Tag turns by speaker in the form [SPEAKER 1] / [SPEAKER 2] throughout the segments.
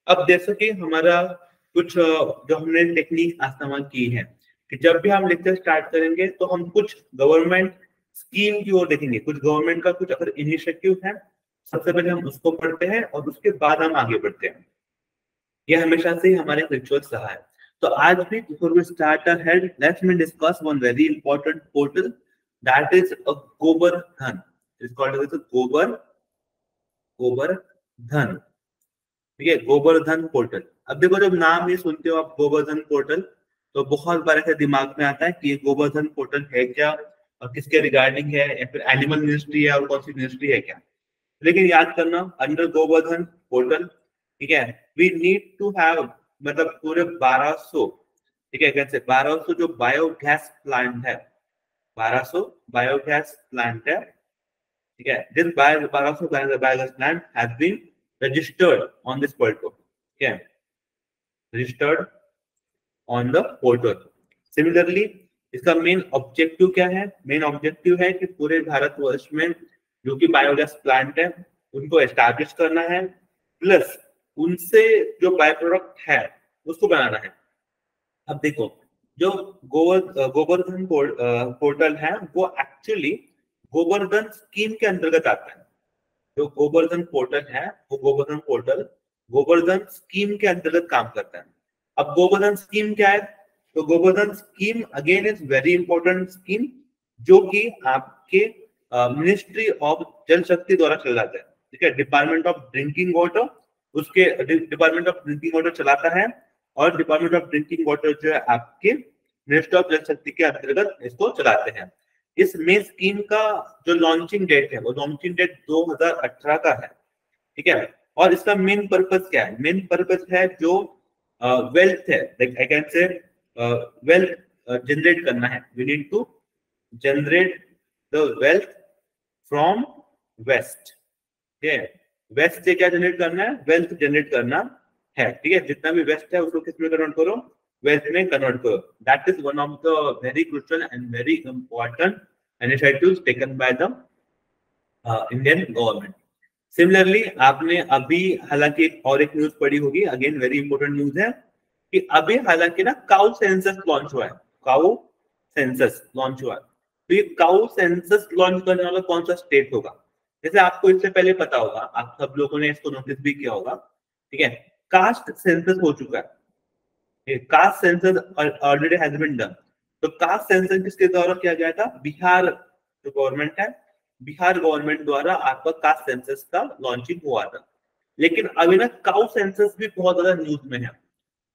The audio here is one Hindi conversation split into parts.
[SPEAKER 1] अब जैसे कि हमारा कुछ जो हमने टेक्निक इस्तेमाल की है कि जब भी हम लेक्चर स्टार्ट करेंगे तो हम कुछ गवर्नमेंट स्कीम की ओर देखेंगे, कुछ गवर्नमेंट का कुछ अगर इनिशिएटिव है सबसे पहले हम उसको पढ़ते हैं और उसके बाद हम आगे बढ़ते हैं। ये हमेशा से ही हमारे रिचुअल्स रहा है। तो आज भी before we start ahead let's me discuss one very important portal that is a Gobardhan. It's called as Gobardhan. ठीक है, गोबर्धन पोर्टल। अब देखो जब नाम ही सुनते हो आप गोबर्धन पोर्टल तो बहुत बार ऐसे दिमाग में आता है कि ये गोबर्धन पोर्टल है क्या और किसके रिगार्डिंग है, या फिर एनिमल मिनिस्ट्री है और कौन सी मिनिस्ट्री है क्या। लेकिन याद करना अंडर गोवर्धन पोर्टल, ठीक है, वी नीड टू हैव मतलब पूरे 1200, ठीक है, कैसे 1200 जो बायोगैस प्लांट है, 1200 बायोगैस प्लांट है, ठीक है, this 1200 biogas plant has been registered on this portal, ठीक है, registered on the portal. Similarly इसका मेन ऑब्जेक्टिव क्या है? मेन ऑब्जेक्टिव है कि पूरे भारतवर्ष में जो कि बायोगैस प्लांट है उनको एस्टैब्लिश करना है, प्लस उनसे जो बाय प्रोडक्ट है उसको बनाना है। अब देखो जो गोवर्धन पोर्टल है वो एक्चुअली गोवर्धन स्कीम के अंतर्गत आता है। जो गोवर्धन पोर्टल है वो गोवर्धन स्कीम के अंतर्गत काम करता है। अब गोवर्धन स्कीम क्या है? तो Govardhan scheme again is very important scheme जो कि आपके मिनिस्ट्री ऑफ जल शक्ति द्वारा चलाता है, ठीक है, डिपार्टमेंट ऑफ ड्रिंकिंग वाटर उसके डिपार्टमेंट ऑफ ड्रिंकिंग वाटर चलाता है, और डिपार्टमेंट ऑफ ड्रिंकिंग वाटर जो है आपके मिनिस्ट्री ऑफ जल शक्ति के अंतर्गत इसको चलाते हैं। इस मेन स्कीम का जो लॉन्चिंग डेट है वो लॉन्चिंग डेट 2018 का है, ठीक है। और इसका मेन पर्पस क्या है? मेन पर्पस है जो वेल्थ है, like I can say wealth generate करना है। We need to generate the wealth from waste, ठीक है, वेस्ट से क्या जनरेट करना है? वेल्थ जनरेट करना है, ठीक है, जितना भी वेस्ट है उसको किस में कन्वर्ट करो? वेल्थ में कन्वर्ट करो। That is one of the very crucial and very important initiatives taken by the Indian government. Similarly आपने अभी हालांकि और एक न्यूज पढ़ी होगी, अगेन वेरी इंपॉर्टेंट न्यूज है कि अभी हालांकि ना काउ सेंसस लॉन्च हुआ है, काउ सेंसस लॉन्च हुआ है। तो ये काउ सेंसस लॉन्च करने वाला कौन सा स्टेट होगा? जैसे आपको इससे पहले पता होगा, आप सब लोगों ने इसको नोटिस भी किया होगा, ठीक है, कास्ट सेंसस हो चुका है, caste census already has been done. तो कास्ट सेंसस किसके द्वारा किया गया था? बिहार जो गवर्नमेंट है, बिहार गवर्नमेंट द्वारा आपका कास्ट सेंसस का लॉन्चिंग हुआ था। लेकिन अभी ना काउ सेंसस भी बहुत ज्यादा न्यूज में है।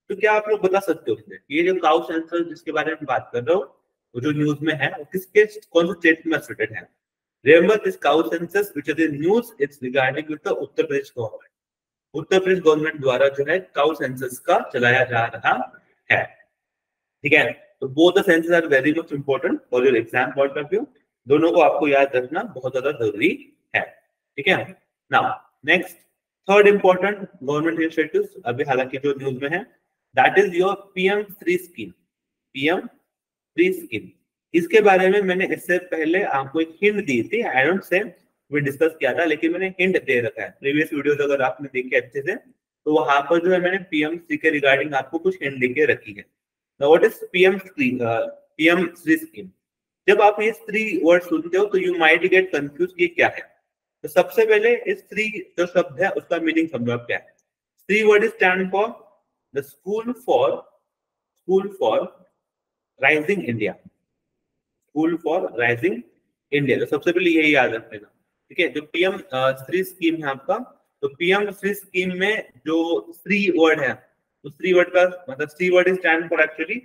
[SPEAKER 1] तो क्या आप लोग बता सकते हो ये जो काउ सेंसस जिसके बारे में बात कर रहे हो वो जो न्यूज में है वो किसके कौन से स्टेट में एसोसिएटेड है? Remember this cow census which is in news, it's regarding with the Uttar Pradesh government. Uttar Pradesh government द्वारा जो है काउ सेंसस का चलाया जा रहा है, ठीक है। तो both the census are very much important for your exam point of view. दोनों को आपको याद रखना बहुत ज्यादा जरूरी है, ठीक है। Now next third important government initiatives अभी हालांकि जो न्यूज में है that is your PM Shri scheme. PM Shri scheme, इसके बारे में मैंने इससे पहले आपको एक हिंट दी थी, I don't say we discuss किया था, लेकिन मैंने हिंट दे रखा है प्रीवियस वीडियोस अगर आपने देखे अच्छे से तो वहां पर जो है मैंने पीएमसी के रिगार्डिंग आपको कुछ हिंट देके रखी है। Now what is PM Shri scheme? जब आप ये थ्री वर्ड सुनते हो तो यू माइट गेट कंफ्यूज कि क्या है। तो सबसे पहले इस थ्री जो शब्द है उसका मीनिंग समझो आप क्या है। Three word stand for the school for rising India, school for rising India. तो सबसे पहले यही याद रखना, ठीक है। जो पीएम श्री स्कीम है आपका, तो पीएम श्री स्कीम में जो श्री वर्ड है तो श्री वर्ड का मतलब Shri word stand for actually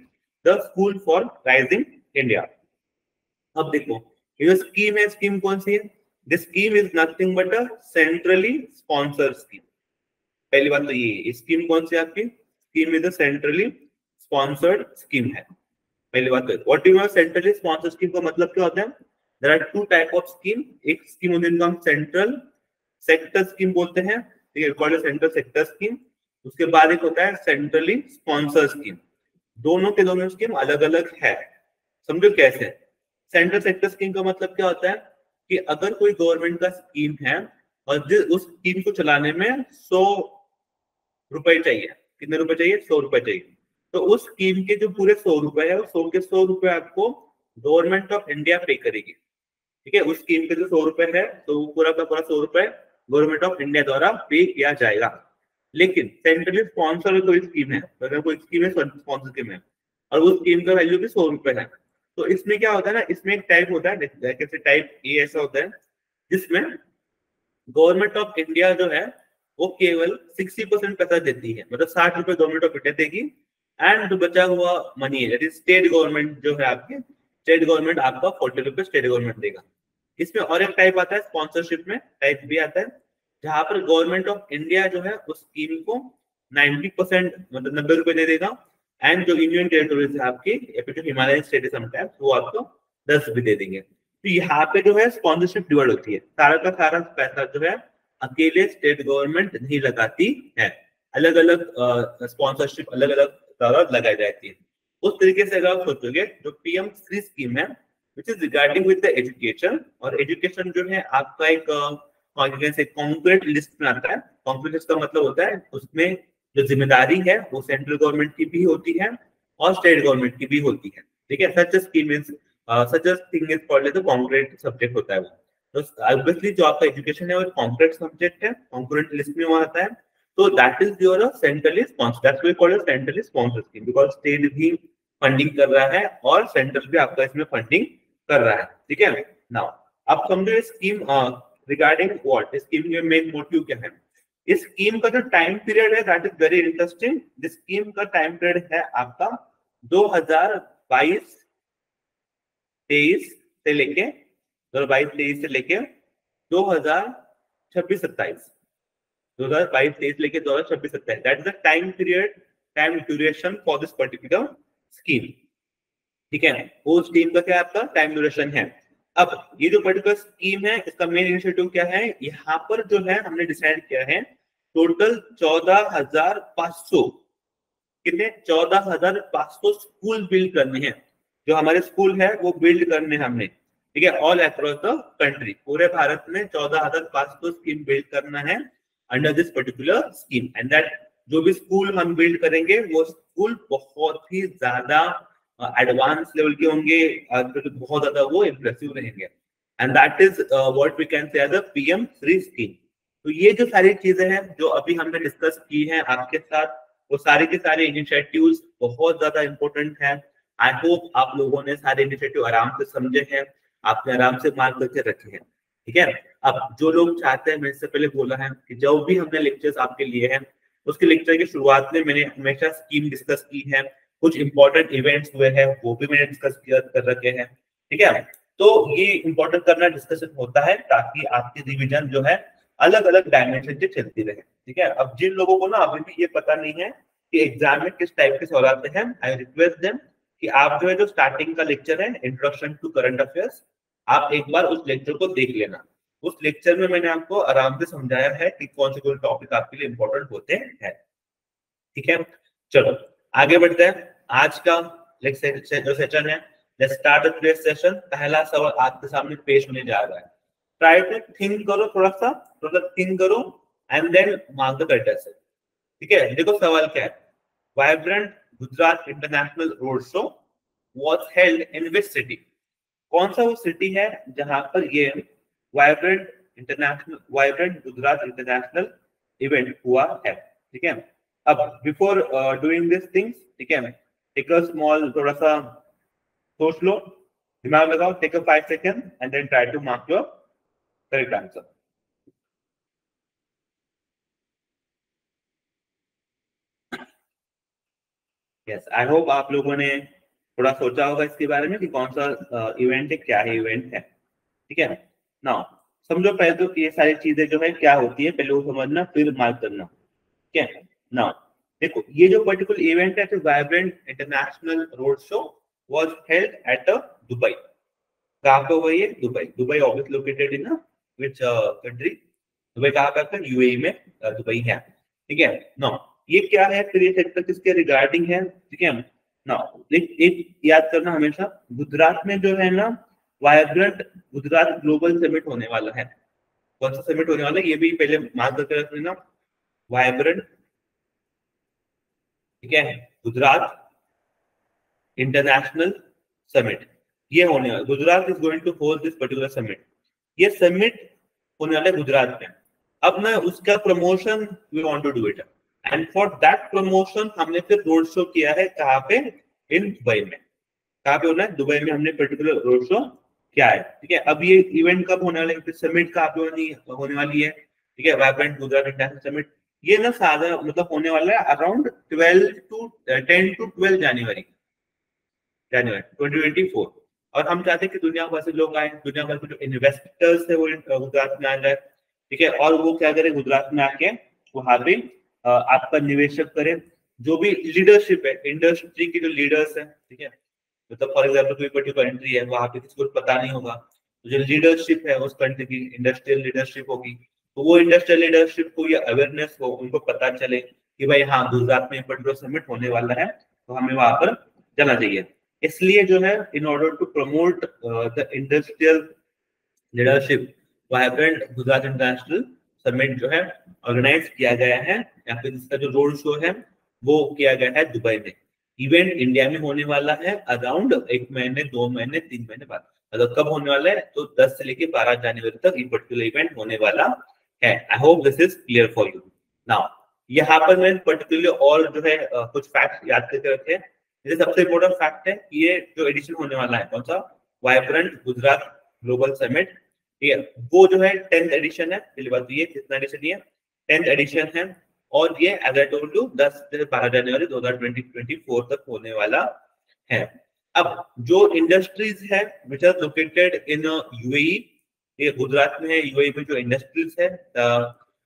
[SPEAKER 1] the school for rising India. अब देखो ये जो स्कीम है, स्कीम कौन सी है? This scheme is nothing but a centrally sponsored scheme. पहली बात तो ये स्कीम कौन सी आपकी? Scheme is a centrally sponsored scheme है। पहली बात तो what you mean centrally sponsored scheme का मतलब क्या होता है? There are two type of scheme. एक स्कीम होती है जिनको हम सेंट्रल सेक्टर स्कीम बोलते हैं, ठीक है, कॉल्ड सेंट्रल सेक्टर स्कीम। उसके बाद एक होता है सेंट्रली स्पॉन्सर्ड स्कीम। दोनों के दोनों स्कीम अलग अलग है, समझो कैसे। सेंट्रल सेक्टर स्कीम का मतलब क्या होता है कि अगर कोई गवर्नमेंट का स्कीम है और उस स्कीम को चलाने में 100 रुपए चाहिए। कितने रुपए चाहिए? 100 रुपए चाहिए। तो उस स्कीम के जो पूरे 100 रुपए है, 100 के 100 रुपए आपको गवर्नमेंट ऑफ इंडिया पे करेगी। ठीक है, उस स्कीम के जो 100 रुपए है तो वो पूरा का पूरा 100 रुपए गवर्नमेंट ऑफ इंडिया द्वारा पे किया जाएगा। लेकिन सेंट्रली स्पॉन्सर कोई स्कीम है, अगर कोई स्कीम है स्पॉन्सर स्कीम है और वो स्कीम का वैल्यू भी 100 रुपए है, तो इसमें क्या होता है ना, इसमें एक टाइप होता है, जैसे टाइप ए ऐसा होता है जिसमें गवर्नमेंट ऑफ इंडिया जो है वो केवल 60% पैसा देती है, मतलब 60 रुपए गवर्नमेंट ऑफ इंडिया देगी, एंड जो बचा हुआ मनी है दैट इज स्टेट गवर्नमेंट जो है आपकी, स्टेट गवर्नमेंट आपका 40 रुपए स्टेट गवर्नमेंट देगा। इसमें और एक टाइप आता है स्पॉन्सरशिप में, टाइप बी आता है, जहां पर गवर्नमेंट ऑफ इंडिया जो है उस स्कीम को 90% मतलब 90 रुपए दे देगा, एंड जो यूनियन टेरिटोरीज है आपकी या फिर जो हिमालयन स्टेट समटाइम्स वो आपको 10 भी दे देंगे। तो यहाँ पे जो है स्पॉन्सरशिप डिवाइड होती है, सारा का सारा पैसा जो है अकेले स्टेट गवर्नमेंट नहीं लगाती है, अलग अलग स्पॉन्सरशिप अलग अलग लगाई जाती है। उस तरीके से अगर आप सोचोगे जो पीएम श्री स्कीम है which is regarding with the education, और एजुकेशन जो है आपका एक कॉन्क्रीट लिस्ट में आता है। कॉन्क्रीट लिस्ट का मतलब होता है उसमें जो जिम्मेदारी है वो सेंट्रल गवर्नमेंट की भी होती है और स्टेट गवर्नमेंट की भी होती है। ठीक है, such scheme is such a thing is called as a concrete subject होता है वो। तो ऑब्वियसली जो आपका एजुकेशन है वो कॉन्क्रीट सब्जेक्ट है, कॉन्क्रीट लिस्ट में वो आता है। तो that is your centrally sponsored, that's why called centrally sponsored scheme, because state भी फंडिंग कर रहा है और सेंट्रल भी आपका इसमें फंडिंग कर रहा है। ठीक है, नाउ अब समझो स्कीम रिगार्डिंग व्हाट, स्कीम में मेन मोटिव क्या है। इस स्कीम का जो टाइम पीरियड है that is very interesting. This scheme का टाइम पीरियड है आपका 2022-23 से लेके 2022-23 से लेके 2026-27, 2022-23 लेके 2026-27, that is the time period, time duration for this particular scheme. ठीक है, वो स्कीम का क्या आपका टाइम ड्यूरेशन है। अब ये जो पर्टिकुलर स्कीम है इसका मेन इनिशिएटिव क्या है, यहाँ पर जो है हमने डिसाइड किया है टोटल 14,500, कितने 14,500 स्कूल बिल्ड करने हैं। जो हमारे स्कूल है वो बिल्ड करने हैं हमने। ठीक है, ऑल अक्रॉस द कंट्री, पूरे भारत में 14,500 स्कीम बिल्ड करना है under this particular scheme, and that जो भी स्कूल हम बिल्ड करेंगे वो स्कूल बहुत ही ज्यादा एडवांस लेवल के होंगे, बहुत ज्यादा वो इंप्रेसिव रहेंगे, and that is what we can say as a PM Shri scheme. तो ये जो सारी चीजें हैं जो अभी हमने डिस्कस की हैं आपके साथ, वो सारे के सारे इनिशिएटिव्स बहुत ज्यादा इंपॉर्टेंट है। आई होप आप लोगों ने सारे इनिशिएटिव आराम से समझे हैं, आपने आराम से मार्क करके रखे हैं। ठीक है, अब जो लोग चाहते हैं, मैंने इससे पहले बोला है कि जो भी हमने लेक्चर्स आपके लिए हैं उसके लेक्चर की शुरुआत में मैंने हमेशा स्कीम डिस्कस की है, कुछ इंपॉर्टेंट इवेंट्स हुए हैं वो भी मैंने डिस्कस कर रखे हैं। ठीक है, तो ये इंपॉर्टेंट करना डिस्कशन होता है ताकि आपकी रिवीजन जो है अलग अलग डायमेंशन से चलती रहे। ठीक है, अब जिन लोगों को ना अभी भी ये पता नहीं है कि एग्जाम में किस टाइप के सवाल आते हैं, आई रिक्वेस्ट देम कि आप जो है जो स्टार्टिंग का लेक्चर है इंट्रोडक्शन टू करंट अफेयर्स, आप एक बार उस लेक्चर को देख लेना। उस लेक्चर में मैंने आपको आराम से समझाया है कि कौन से कौन टॉपिक आपके लिए इंपॉर्टेंट होते हैं। ठीक है, चलो आगे बढ़ते हैं। आज का जो सेशन है, let's start the today's session. पहला सवाल आपके सामने पेश होने जा रहा है, ट्राई टू थिंक करो, थोड़ा थिंक करो and then mark the correct answer. ठीक है, देखो सवाल क्या है, vibrant Gujarat international road show was held in which city. कौन सा वो सिटी है जहां पर ये वाइब्रेंट गुजरात इंटरनेशनल इवेंट हुआ है। ठीक है, अब बिफोर डूइंग दिस थिंग्स, ठीक है, टेक अ स्मॉल, थोड़ा सा सोच लो, दिमाग लगाओ, take a 5 second and then try to mark your correct answer. Yes, I hope आप लोगों ने थोड़ा सोचा होगा इसके बारे में कि कौन सा इवेंट है, क्या है इवेंट है। ठीक है, नाउ समझो पहले तो ये सारी चीजें जो है क्या होती है पहले वो समझना फिर मार्क करना। ठीक है, नाउ देखो ये जो पर्टिकुलर इवेंट है vibrant international road show was held at Dubai. कहाँ पे हुआ ये? Dubai. Dubai obviously located in which country? Dubai कहाँ पे आपका? यूएई में दुबई है। ठीक है, नाउ ये क्या है फिर, ये सेक्टर किसके रिगार्डिंग है? ठीक है, नाउ एक याद करना हमेशा, गुजरात में जो है ना वाइब्रेंट गुजरात ग्लोबल समिट होने वाला है। कौन सा समिट होने वाला है ये भी पहले मार्क करके रख लेना, वाइब्रेंट ठीक है, गुजरात इंटरनेशनल समिट, ये होने वाला, Gujarat is going to host this particular summit, ये समिट होने वाला है गुजरात में। अब ना उसका promotion we want to do it, and for that promotion हमने फिर रोड शो किया है, कहाँ पे, इन दुबई में। कहाँ पे होना है, दुबई में हमने पर्टिकुलर रोड शो क्या है। ठीक है, अब ये इवेंट कब होने वाला है, समिट कहाँ पे होने वाली है, ठीक है, वाइब्रेंट गुजरात इंटरनेशनल समिट, ये ना साधा मतलब होने वाला है अराउंड 10 to 12 जनवरी 2024। और हम चाहते हैं कि दुनिया भर से लोग आए, दुनिया भर के जो इन्वेस्टर्स है वो गुजरात में आ जाए। ठीक है, और वो क्या करें, गुजरात में आके वहां पे आपका निवेशक करें, जो भी लीडरशिप है इंडस्ट्री के जो लीडर्स है। ठीक है, मतलब फॉर एग्जाम्पल कोई पर्टिकुलर कंट्री है, वहां पे किसी को पता नहीं होगा, तो जो लीडरशिप है उस कंट्री की इंडस्ट्रियल लीडरशिप होगी, तो वो इंडस्ट्रियल लीडरशिप को ये अवेयरनेस हो, उनको पता चले कि भाई हाँ गुजरात में पर्टिकुलर समिट होने वाला है, तो हमें वहां पर जाना चाहिए। इसलिए जो है, in order to promote the industrial leadership, vibrant Gujarat international summit जो है ऑर्गेनाइज किया गया है, या फिर इसका जो रोड शो है वो किया गया है दुबई में। इवेंट इंडिया में होने वाला है अराउंड 1 महीने 2 महीने 3 महीने बाद। मतलब कब होने वाला है, तो 10 से लेके 12 जनवरी तक ये पर्टिकुलर इवेंट होने वाला है। I hope this is clear for you. Now यहाँ पर मैं पर्टिकुलरली और जो है कुछ फैक्ट याद करके रखे। जैसे सबसे इम्पोर्टेंट फैक्ट है, ये जो एडिशन होने वाला है कौन सा, वाइब्रेंट गुजरात ग्लोबल समिट, ठीक है, वो जो है 10th एडिशन है। पहली बात ये, कितना एडिशन ये 10th एडिशन है, और ये एज आई टोल्ड यू 10 से 12 जनवरी 2024 तक होने वाला है। अब जो इंडस्ट्रीज है which are located in UAE, ये गुजरात में है, यूएई में जो इंडस्ट्रीज है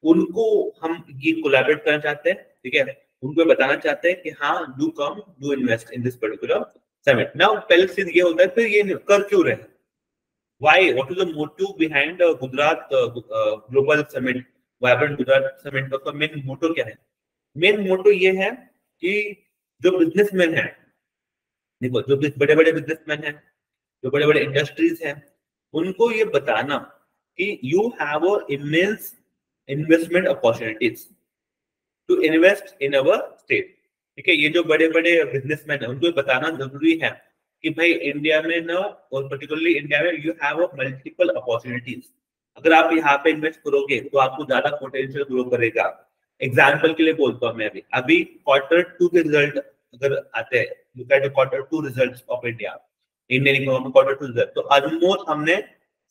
[SPEAKER 1] उनको हम ये कोलैबोरेट करना चाहते हैं। ठीक है, उनको बताना चाहते हैं कि हाँ do come do invest in this particular summit. Now पहले चीज ये होता है, फिर ये कर क्यों रहे, why, what is the motive behind Gujarat global summit, vibrant Gujarat summit का मेन मोटो क्या है। मेन मोटो ये है कि जो बिजनेसमैन है, देखो जो बड़े बड़े बिजनेसमैन हैं, जो बड़े बड़े इंडस्ट्रीज हैं, उनको ये बताना कि you have a immense investment opportunities to invest in our state. ठीक है, ये जो बड़े बड़े बिजनेसमैन है उनको बताना जरूरी है कि भाई इंडिया में ना, और पर्टिकुलरली इंडिया में यू हैव मल्टीपल अपॉर्चुनिटीज। अगर आप यहाँ पे इन्वेस्ट करोगे तो आपको ज्यादा पोटेंशियल ग्रो करेगा। एग्जाम्पल के लिए बोलता हूँ मैं, अभी Q2 के रिजल्ट अगर आते हैं, look at Q2 results of India, Indian economy Q2 result, तो ऑलमोस्ट हमने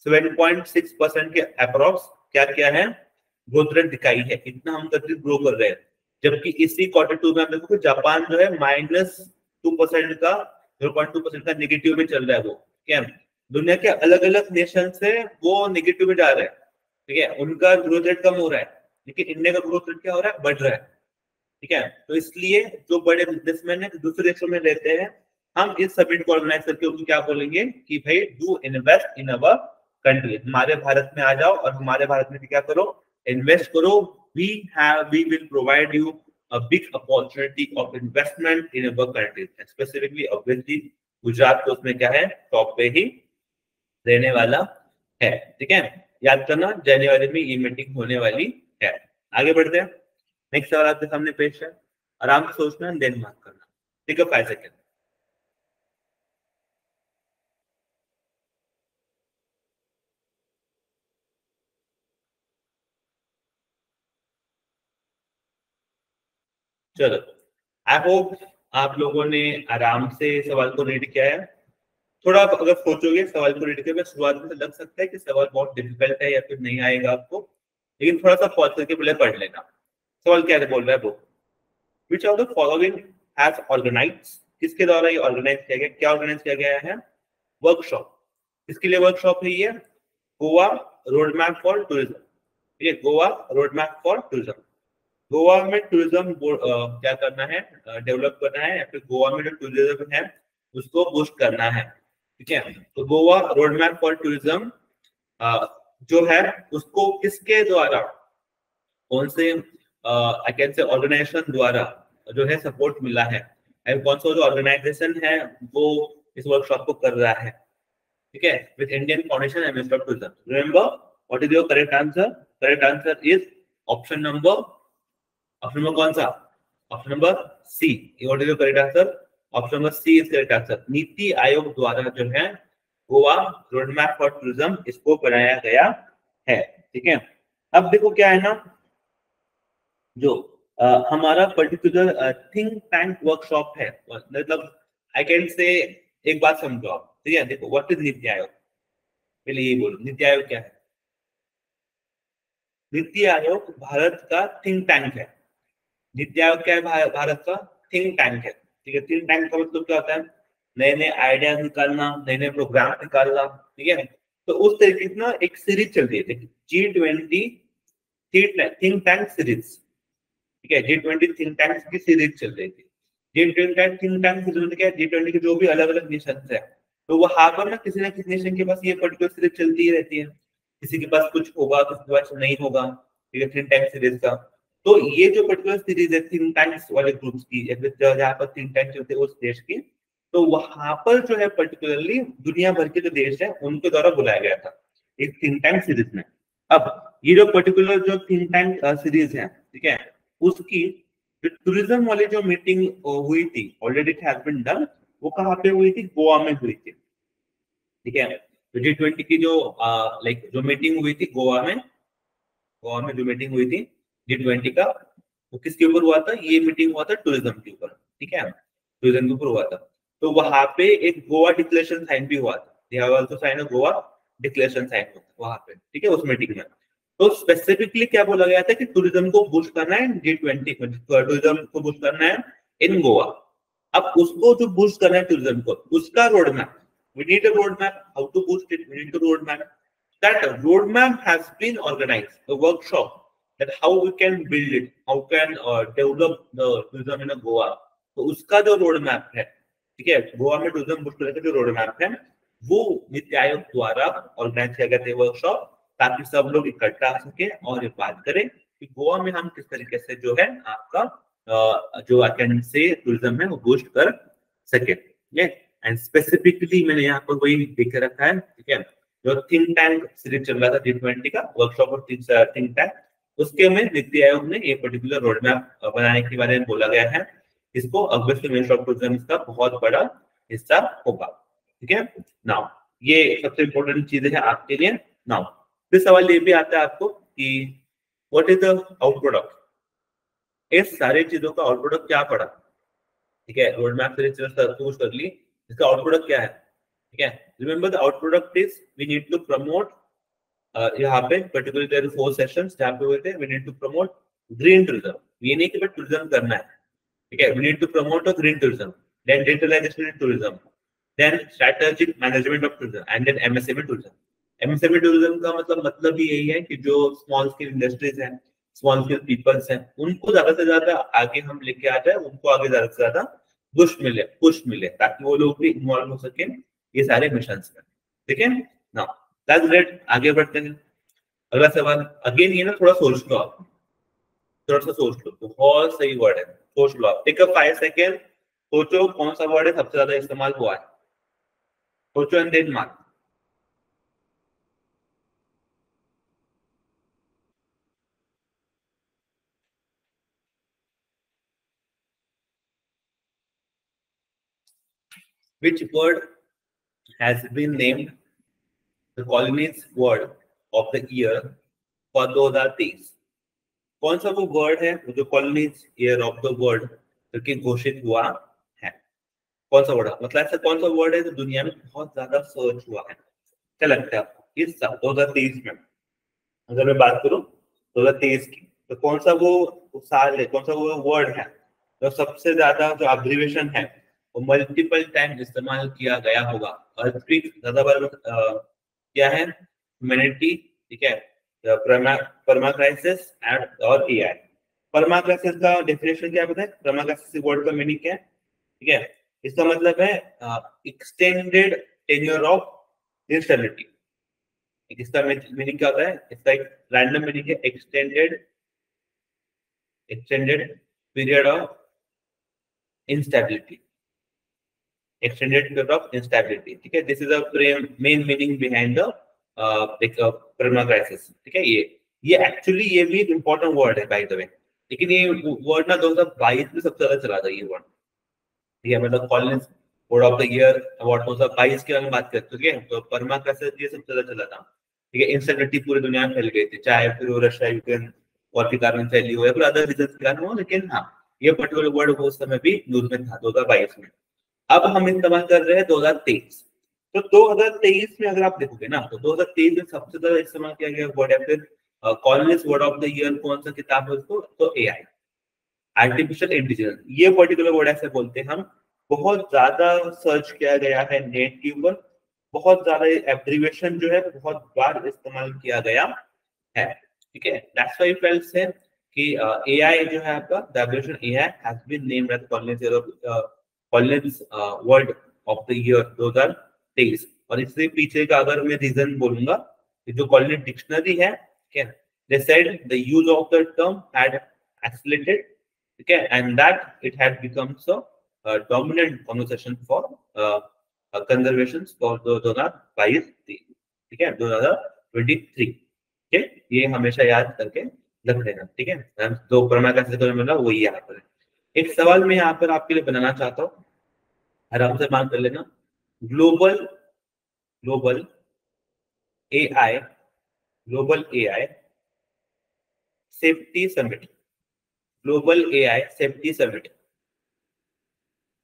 [SPEAKER 1] 7.6% के अप्रॉक्स क्या किया है, ग्रोथ रेट दिखाई है। इतना हम कंट्री ग्रो कर रहे हैं, जबकि इसी Q2 में आप देखो जापान जो है -2% का 0.2% का नेगेटिव में चल रहा है। वो क्या, दुनिया के अलग अलग नेशन से वो नेगेटिव में जा रहे हैं। ठीक है, उनका ग्रोथ रेट कम हो रहा है, लेकिन इंडिया का ग्रोथ रेट क्या हो रहा है, बढ़ रहा है। ठीक है, तो इसलिए जो बड़े बिजनेसमैन है दूसरे देशों में रहते हैं, हम इस समिट को ऑर्गेनाइज करके उनको क्या बोलेंगे कि भाई do invest in our country, हमारे भारत में आ जाओ और हमारे भारत में क्या करो, इन्वेस्ट करो। We will provide you a big opportunity of investment in our country, specifically obviously Gujarat तो उसमें क्या है, टॉप पे ही रहने वाला है। ठीक है, याद करना जनवरी में ये मीटिंग होने वाली है। आगे बढ़ते हैं, नेक्स्ट सवाल आपके सामने पेश है, आराम से सोचना, देन मार्क करना। ठीक है, 5 सेकेंड। चलो, आई होप आप लोगों ने आराम से सवाल को रीड किया है। थोड़ा आप अगर सोचोगे सवाल को रीड करके, शुरुआत में लग सकता है कि सवाल बहुत डिफिकल्ट है या फिर नहीं आएगा आपको, लेकिन थोड़ा सा पॉज करके पहले पढ़ लेना। सवाल क्या बोल रहा है वो, which of the following has organised, किसके द्वारा ये ऑर्गेनाइज किया गया, क्या ऑर्गेनाइज किया गया है, वर्कशॉप। इसके लिए वर्कशॉप है ये Goa road map for tourism. ठीक है, Goa road map for tourism. Goa में टूरिज्म क्या करना है, डेवलप करना है, या फिर गोवा में जो टूरिज्म है उसको बूस्ट करना है। ठीक है, तो Goa road map for tourism जो है उसको किसके द्वारा, कौन से आई कैन से ऑर्गेनाइजेशन द्वारा जो है सपोर्ट मिला है, एंड कौन सा जो ऑर्गेनाइजेशन है वो इस वर्कशॉप को कर रहा है। ठीक है, with Indian foundation and ministry of tourism. Remember what is your correct answer, correct answer is option number कौन सा, option number C, what is the correct answer? Option number C is correct answer. NITI Aayog द्वारा जो है Goa road map for tourism इसको बनाया गया है। ठीक है, अब देखो क्या है ना, जो हमारा पर्टिकुलर थिंक टैंक वर्कशॉप है, मतलब आई कैन से, एक बात समझो आप, ठीक है, देखो व्हाट इज नीति आयोग, पहले यही बोलो नीति आयोग क्या है। नीति आयोग भारत का थिंक टैंक है। नीति आयोग क्या है? भारत का थिंक टैंक है। ठीक है, थिंक टैंक का मतलब क्या होता है? नए नए आइडियाज निकालना, नए नए प्रोग्राम निकालना। ठीक है, तो उस तरीके की ना एक सीरीज चल रही है G20 थिंक टैंक सीरीज। ठीक है, G20 थिंक टैंक की सीरीज चल रही थी। G20 थिंक टैंक सीरीज क्या है? G20 के जो भी अलग अलग नेशन है, तो वहां पर ना किसी नेशन के पास ये पर्टिकुलर सीरीज चलती ही रहती है। किसी के पास कुछ होगा, किसी के पास नहीं होगा। ठीक है, थिंक टैंक सीरीज का। तो ये जो पर्टिकुलर सीरीज है थिंक टैंक्स वाले ग्रुप्स की, या फिर जहाँ पर थिंक टैंक चलते हैं उस देश की, तो वहां पर जो है पर्टिकुलरली दुनिया भर के जो देश है उनके द्वारा बुलाया गया था एक थिंक टैंक सीरीज में। अब ये जो पर्टिकुलर जो थिंक टैंक सीरीज है, ठीक है, उसकी जो टूरिज्म वाली जो मीटिंग हुई थी, already it has been done, वो कहाँ पे हुई थी? गोवा में हुई थी। ठीक है, तो G20 की जो लाइक जो मीटिंग हुई थी गोवा में जो मीटिंग हुई थी G20 का, वो किसके ऊपर हुआ था? ये मीटिंग हुआ था टूरिज्म के ऊपर। ठीक है, टूरिज्म के ऊपर हुआ था। तो वहां पे एक गोवा डिक्लेरेशन साइन भी हुआ था। They have also sign a Goa declaration sign वहां पे। ठीक है, उस मीटिंग में तो स्पेसिफिकली क्या बोला गया था कि टूरिज्म को बूस्ट करना है G20 टूरिज्म को बूस्ट करना है इन गोवा। अब उसको जो बूस्ट करना है टूरिज्म को, उसका road map, we need a roadmap how to boost it, we need a roadmap. That roadmap has been organized, the workshop, that how we can build it, how can develop the tourism in Goa. तो उसका जो रोड मैप है, ठीक है, गोवा में टूरिज्म बूस्ट करने का जो रोड मैप है, वो नीति आयोग द्वारा ऑर्गेनाइज किया गया था वर्कशॉप, ताकि सब लोग इकट्ठा आ सके और ये बात करें कि गोवा में हम किस तरीके से जो है आपका जो एकेडमिक से टूरिज्म है वो बूस्ट कर सके। एंड स्पेसिफिकली मैंने यहाँ पर वही लिख के रखा है। ठीक है, जो थिंक टैंक सीरीज चल रहा था G20 का वर्कशॉप और थिंक टैंक, उसके में नीति आयोग ने एक पर्टिकुलर रोड मैप बनाने के बारे में बोला गया है। इसको ऑब्वियसली मिनिस्ट्री ऑफ टूरिज्म का बहुत बड़ा हिस्सा होगा। ठीक है, नाउ ये सबसे इंपॉर्टेंट चीजें हैं आपके लिए। नाउ फिर सवाल ये भी आता है आपको कि what is the out product? इस सारी चीजों का आउट प्रोडक्ट क्या पड़ा? ठीक है, रोड मैप सीरीज चूज कर ली, इसका आउट प्रोडक्ट क्या है? ठीक है, remember the out product is we need to promote, यहाँ पे पर्टिकुलरली देयर 4 सेशंस जहाँ पे हुए थे, we need to promote green tourism. ये नहीं कि बस टूरिज्म करना है। ठीक है, we need to promote green tourism, then digitalisation in tourism, then strategic management of tourism, and then MSME tourism. MSME tourism का मतलब भी यही है कि जो स्मॉल स्केल इंडस्ट्रीज हैं, स्मॉल स्केल पीपल्स हैं, उनको ज्यादा से ज्यादा आगे हम लेके आ जाए, उनको आगे ज्यादा से ज्यादा पुश मिले ताकि वो लोग भी इन्वॉल्व हो सके ये सारे मिशन में। ठीक है, नाउ दैट्स ग्रेट। आगे बढ़ते हैं, अगला सवाल अगेन ये ना थोड़ा सोच लो आप, थोड़ा सा सोच लो, बहुत सही वर्ड है, सोच लो आप, टेक अ 5 सेकंड, सोचो कौन सा वर्ड है सबसे ज्यादा इस्तेमाल हुआ है, सोचो and then mark. Which word has been named the colony's word of the year for 2023? कौन सा वो वर्ड है जो colonies year of the world करके घोषित हुआ है? कौन सा वर्ड है? मतलब ऐसा कौन सा वर्ड है जो दुनिया में बहुत ज्यादा सर्च हुआ है? क्या लगता है आपको इस साल 2023 में, अगर मैं बात करूं 2023 की, तो कौन सा वो साल है, कौन सा वो वर्ड है जो सबसे ज्यादा जो अब्रिविएशन है वो मल्टीपल टाइम इस्तेमाल किया गया होगा? अर्थक्वेक ज्यादा बार क्या है? ह्यूमैनिटी, ठीक है, परमा क्राइसिस एंड और एआई। परमा क्राइसिस का डेफिनेशन क्या बताए? परमा क्राइसिस वर्ड का मीनिंग क्या है? ठीक है, इसका मतलब है एक्सटेंडेड टेन्योर ऑफ इंस्टेबिलिटी। इसका मीनिंग क्या होता है? इसका एक रैंडम मीनिंग है extended period of instability, extended period of instability। ठीक है, this is a main meaning behind the permacrisis. ठीक है, ये एक्चुअली ये भी इंपॉर्टेंट वर्ड है बाय द वे। लेकिन ये वर्ड ना 2022 में सबसे ज्यादा चला था ये वर्ड, ठीक है, मतलब college word of the year award 2022 की अगर बात करते हैं तो परमा का ये सबसे ज्यादा चला था, ठीक है। इंस्टेबिलिटी पूरी दुनिया में फैल गई थी, चाहे फिर वो रशिया यूक्रेन वॉर के कारण फैली हो या फिर अदर रीजन के कारण हो, लेकिन हाँ ये पर्टिकुलर वर्ड उस समय भी न्यूज में था 2022 में। अब हम इस्तेमाल कर रहे हैं 2023। तो 2023 में अगर आप देखोगे ना तो 2023 में सबसे ज्यादा इस्तेमाल किया गया वर्ड है फिर college word of the year कौन सा किताब है उसको, तो एआई, आर्टिफिशियल इंटेलिजेंस, ये पर्टिकुलर वर्ड ऐसे बोलते हैं हम। बहुत ज्यादा सर्च किया गया है नेट के ऊपर, बहुत ज्यादा एब्रिविएशन जो है बहुत बार इस्तेमाल किया गया है, ठीक है। दैट्स व्हाई फेल्ट से कि एआई जो है आपका the abbreviation AI has been named as Collins word of the year 2023। और इससे पीछे का अगर मैं रीजन बोलूंगा कि जो कॉलिन डिक्शनरी है, ठीक है, they said the use of the term had accelerated, ठीक है, and that it had become so dominant conversation for conservation for 2022, ठीक है, 2023, ठीक है, ये हमेशा याद करके रख लेना, ठीक है। दो प्रमाण का जिक्र मिला वही यहाँ पर है। एक सवाल मैं यहाँ पर आपके लिए बनाना चाहता हूँ, आराम से मान कर लेना। Global global AI global AI safety summit, global AI safety summit,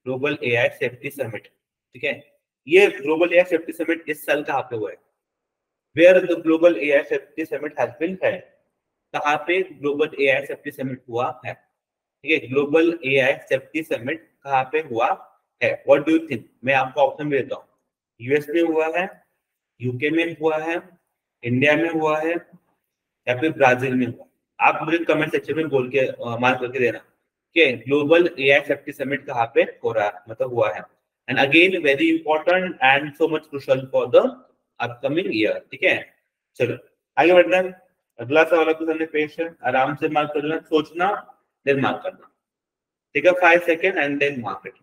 [SPEAKER 1] global AI safety summit, ठीक है। ये ग्लोबल एआई सेफ्टी समिट इस साल कहाँ पे हुआ है? Where the global AI safety summit has been held, कहाँ पे ग्लोबल एआई सेफ्टी समिट हुआ है, ठीक है। ग्लोबल एआई सेफ्टी समिट कहाँ पे हुआ है? What do you think? मैं आपको ऑप्शन भी देता हूँ। यूएस में हुआ है, यूके में हुआ है, इंडिया में हुआ है, या फिर ब्राजील में हुआ? आप मुझे कमेंट सेक्शन में बोल के मार्क करके देना कि ग्लोबल एआई सेफ्टी समिट कहाँ पे हो रहा है, मतलब हुआ है। And again very important and so much crucial for the upcoming year, ठीक है। चलो आगे बढ़ते हैं। अगला सवाल आपके सामने पेश है, आराम से मार्क कर लेना, सोचना देन मार्क करना, ठीक है। 5 second and then mark it.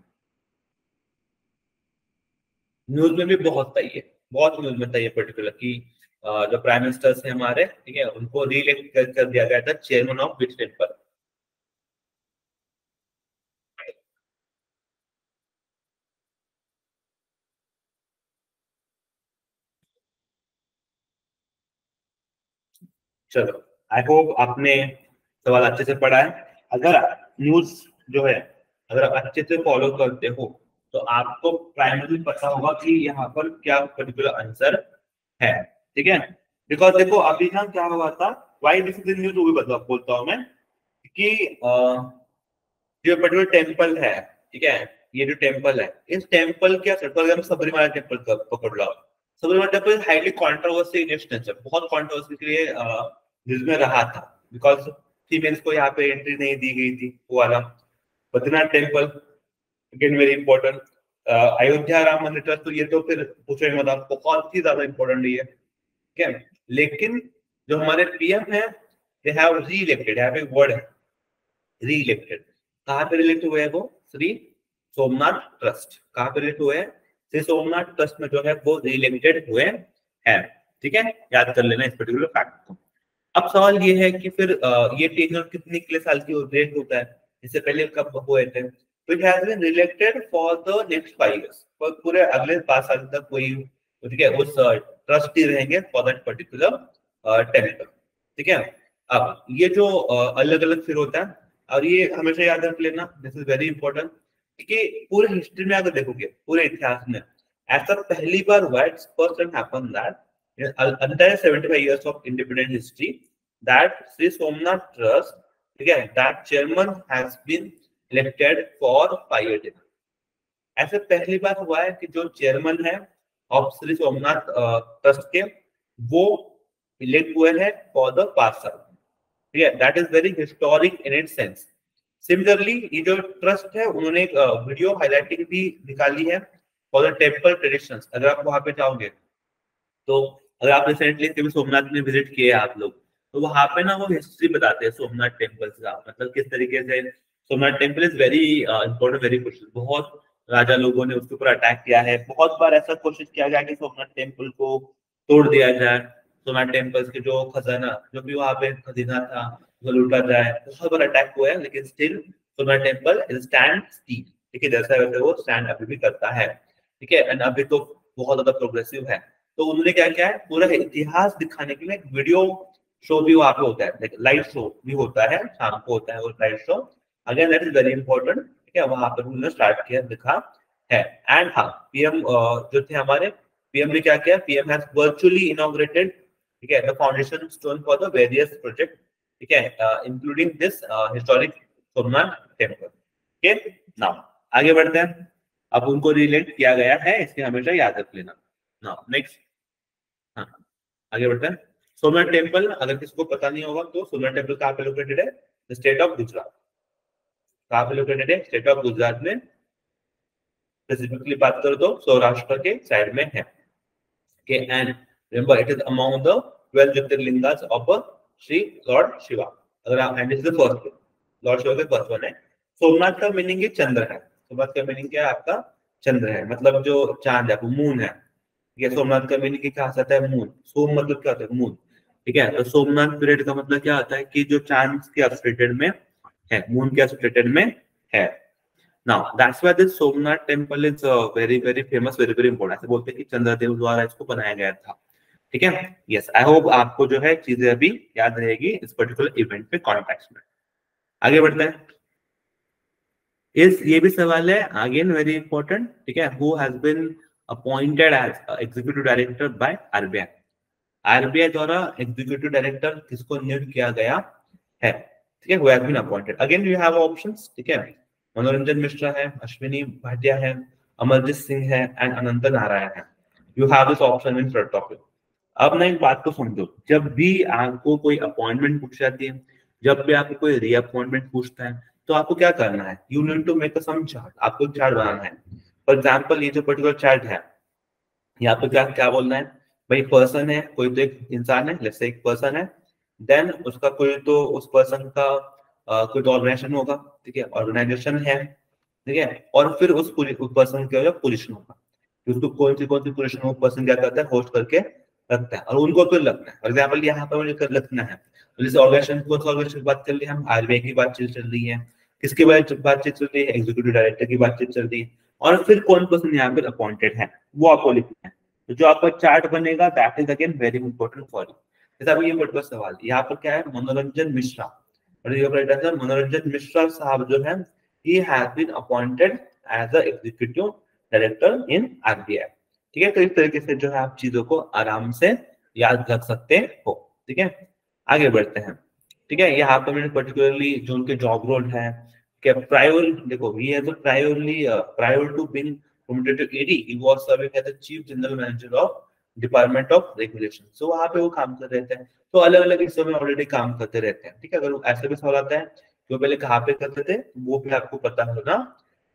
[SPEAKER 1] News में भी बहुत सही है, बहुत न्यूज में था ये पर्टिकुलर की जो प्राइम मिनिस्टर्स हैं हमारे, ठीक है, उनको रीइलेक्ट कर दिया गया था चेयरमैन ऑफ विच टेम्पल। चलो आई होप आपने सवाल अच्छे से पढ़ा है। अगर न्यूज जो है अगर आप अच्छे से फॉलो करते हो तो आपको प्राइमरी पता होगा कि यहाँ पर क्या पर्टिकुलर आंसर है, ठीक है। बिकॉज देखो अभी ना क्या हुआ था, वाई दिस इज न्यूज वो भी बता बोलता हूँ मैं कि जो पर्टिकुलर टेम्पल है, ठीक है, ये जो टेम्पल है इस टेम्पल क्या सबरीमाला टेम्पल पकड़ लो। Sabarimala temple highly controversy instance है, बहुत कंट्रोवर्सी के लिए न्यूज में रहा था, बिकॉज फीमेल्स को यहाँ पे एंट्री नहीं दी गई थी वो वाला। Badrinath temple again very important. Ayodhya Ram मंदिर ट्रस्ट, तो ये तो फिर पूछे मतलब बहुत ही ज्यादा इंपॉर्टेंट है, ठीक है। लेकिन जो हमारे पीएम है दे हैव री इलेक्टेड, यहाँ पे वर्ड है री इलेक्टेड। कहाँ पे रिलेक्ट हुए हैं वो? श्री सोमनाथ ट्रस्ट। कहाँ पे रिलेक्ट हुए हैं? श्री सोमनाथ ट्रस्ट में जो है वो री इलेक्टेड हुए हैं, ठीक है। याद कर लेना इस पर्टिकुलर फैक्ट को। अब सवाल ये है कि फिर ये टेन्योर कितने साल की रेट होता है, इससे पहले कब हुए थे? तो it has been reelected for the next 5 years, पूरे अगले 5 साल तक कोई, ठीक है, उस ट्रस्टी रहेंगे फॉर दैट पर्टिकुलर टेम्पल, ठीक है। अब ये जो अलग अलग फिर होता है, और ये हमेशा याद रख लेना, दिस इज वेरी इंपॉर्टेंट, कि पूरे हिस्ट्री में अगर देखोगे पूरे इतिहास में ऐसा पहली बार हुआ है, first time happen that entire 75 years of independent history that Sri Somnath Trust, again, that chairman has been elected for 5 years. ऐसे पहली बार हुआ है कि जो चेयरमैन है ऑफ श्री सोमनाथ ट्रस्ट के वो इलेक्ट हुए हैं फॉर द 5 साल, ठीक है। That is very historic in it sense. Similarly ये जो ट्रस्ट है उन्होंने एक वीडियो हाईलाइटिंग भी निकाली है फॉर द टेम्पल ट्रेडिशंस। अगर आप वहां पे जाओगे तो अगर आप रिसेंटली कभी सोमनाथ में विजिट किए आप लोग, तो वहां पे ना वो हिस्ट्री बताते हैं सोमनाथ टेम्पल का, मतलब किस तरीके से Somnath temple is very important, very question. बहुत राजा लोगों ने उसके ऊपर अटैक किया है, बहुत बार ऐसा कोशिश किया गया कि सोमनाथ टेम्पल को तोड़ दिया जाए। सोमनाथ टेम्पल के जो खजाना जो भी वहां पे खजीना था लूटा जाए, बहुत बड़ा अटैक हुआ है, लेकिन still Somnath temple stand steel, ठीक है, जैसा वैसे वो स्टैंड अभी भी करता है, ठीक है। एंड अभी तो बहुत ज्यादा प्रोग्रेसिव है। तो उन्होंने क्या किया है, पूरा इतिहास दिखाने के लिए एक वीडियो शो भी वहां पे होता है, लाइव शो भी होता है, शाम को होता है वो live show. Again that is very important, ठीक है, वहां पर उन्होंने स्टार्ट किया दिखा है। एंड हाँ, पीएम जो थे हमारे, पीएम ने क्या किया, पीएम हैज वर्चुअली इनॉग्रेटेड, ठीक है, the foundation stone for the various project, ठीक है, including this historic Somnath temple. ठीक है, नाउ आगे बढ़ते हैं। अब उनको रिलेट किया गया है, इसलिए हमेशा याद रख लेना। नाउ नेक्स्ट, हाँ आगे बढ़ते हैं। सोमनाथ टेम्पल, अगर किसको पता नहीं होगा तो सोमनाथ टेम्पल कहाँ पे लोकेटेड है, स्टेट ऑफ गुजरात। कहाँ पे लोकेटेड है, स्टेट ऑफ गुजरात में। स्पेसिफिकली बात करो तो सौराष्ट्र के साइड में है। Okay, and remember it is among the 12 Jyotirlingas of Sri Lord Shiva. अगर आप, and this is the first one, Lord Shiva के फर्स्ट वन है। सोमनाथ का मीनिंग चंद्र है। सोमनाथ का मीनिंग क्या है आपका, चंद्र है, मतलब जो चांद है वो मून है। ये सोमनाथ का मीनिंग क्या आता है, मून। सोम मतलब क्या होता है, मून, ठीक है। तो सोमनाथ पीरियड का मतलब क्या होता है कि जो चांद के एसोसिएटेड में है, मून के एसोसिएटेड में है। Now that's why this Somnath temple is very very famous, very very important। ऐसे बोलते हैं कि चंद्रदेव द्वारा इसको बनाया गया था, ठीक है। यस, आई होप आपको जो है चीजें अभी याद रहेगी इस पर्टिकुलर इवेंट पे कॉन्टेक्स्ट में। आगे बढ़ते हैं। ये भी सवाल है, अगेन वेरी इंपॉर्टेंट, ठीक है। Who has been appointed as executive director by RBI. RBI द्वारा एग्जीक्यूटिव डायरेक्टर किसको नियुक्त किया गया है, ठीक है, who has been appointed. Again you have options, ठीक है। मनोरंजन मिश्रा है, अश्विनी भाटिया है, अमरजीत सिंह है एंड अनंत नारायण है। You have this option in front of you. अब ना एक बात को समझो, जब भी आपको कोई अपॉइंटमेंट पूछ जाती है, जब भी आपको कोई रीअपॉइंटमेंट पूछता है, तो आपको क्या करना है, you need to make a some chart. आपको चार्ट बनाना है। फॉर एग्जांपल ये जो पर्टिकुलर चार्ट है, यहाँ पे क्या क्या बोलना है, भाई पर्सन है, कोई तो एक इंसान है, जैसे एक पर्सन है, देन उसका कोई तो उस पर्सन का कोई तो ऑर्गेनाइजेशन होगा, ठीक है, ऑर्गेनाइजेशन है, ठीक है, और फिर उस पर्सन का पोजीशन होगा, उसको कौन सी पोजीशन वो पर्सन क्या करता है, होस्ट करके रखता है, और उनको फिर लगना है। फॉर एग्जाम्पल यहाँ पर मुझे लिखना है, तो जैसे ऑर्गेनाइजेशन कौन सा ऑर्गेनाइजेशन की बात चल रही है, हम आरबीआई की बातचीत चल रही है, किसकी बातचीत चल रही है, एग्जीक्यूटिव डायरेक्टर की बातचीत चल रही है, और फिर कौन पर्सन यहाँ पर अपॉइंटेड है वो आपको लिखना है। तो जो आपका चार्ट बनेगा that is again very important for you. जैसे अभी ये पर्टिकुलर सवाल यहाँ पर क्या है, मनोरंजन मिश्रा, और ये मनोरंजन मिश्रा साहब जो है, he has been appointed as the executive director in RBI, ठीक है। तो इस तरीके से जो है आप चीजों को आराम से याद रख सकते हो, ठीक है। आगे बढ़ते हैं, ठीक है। यहाँ पर मैंने पर्टिकुलरली जो उनके जॉब रोल है, क्या प्रायर, देखो he has a prior to being promoted to AD, he was serving as the chief general manager of department of regulation. So वहां पे वो काम कर रहे थे, तो अलग अलग हिस्सों में ऑलरेडी काम करते रहते हैं, ठीक है। अगर ऐसे भी सवाल आता है जो पहले कहाँ पे करते थे, वो भी आपको पता होना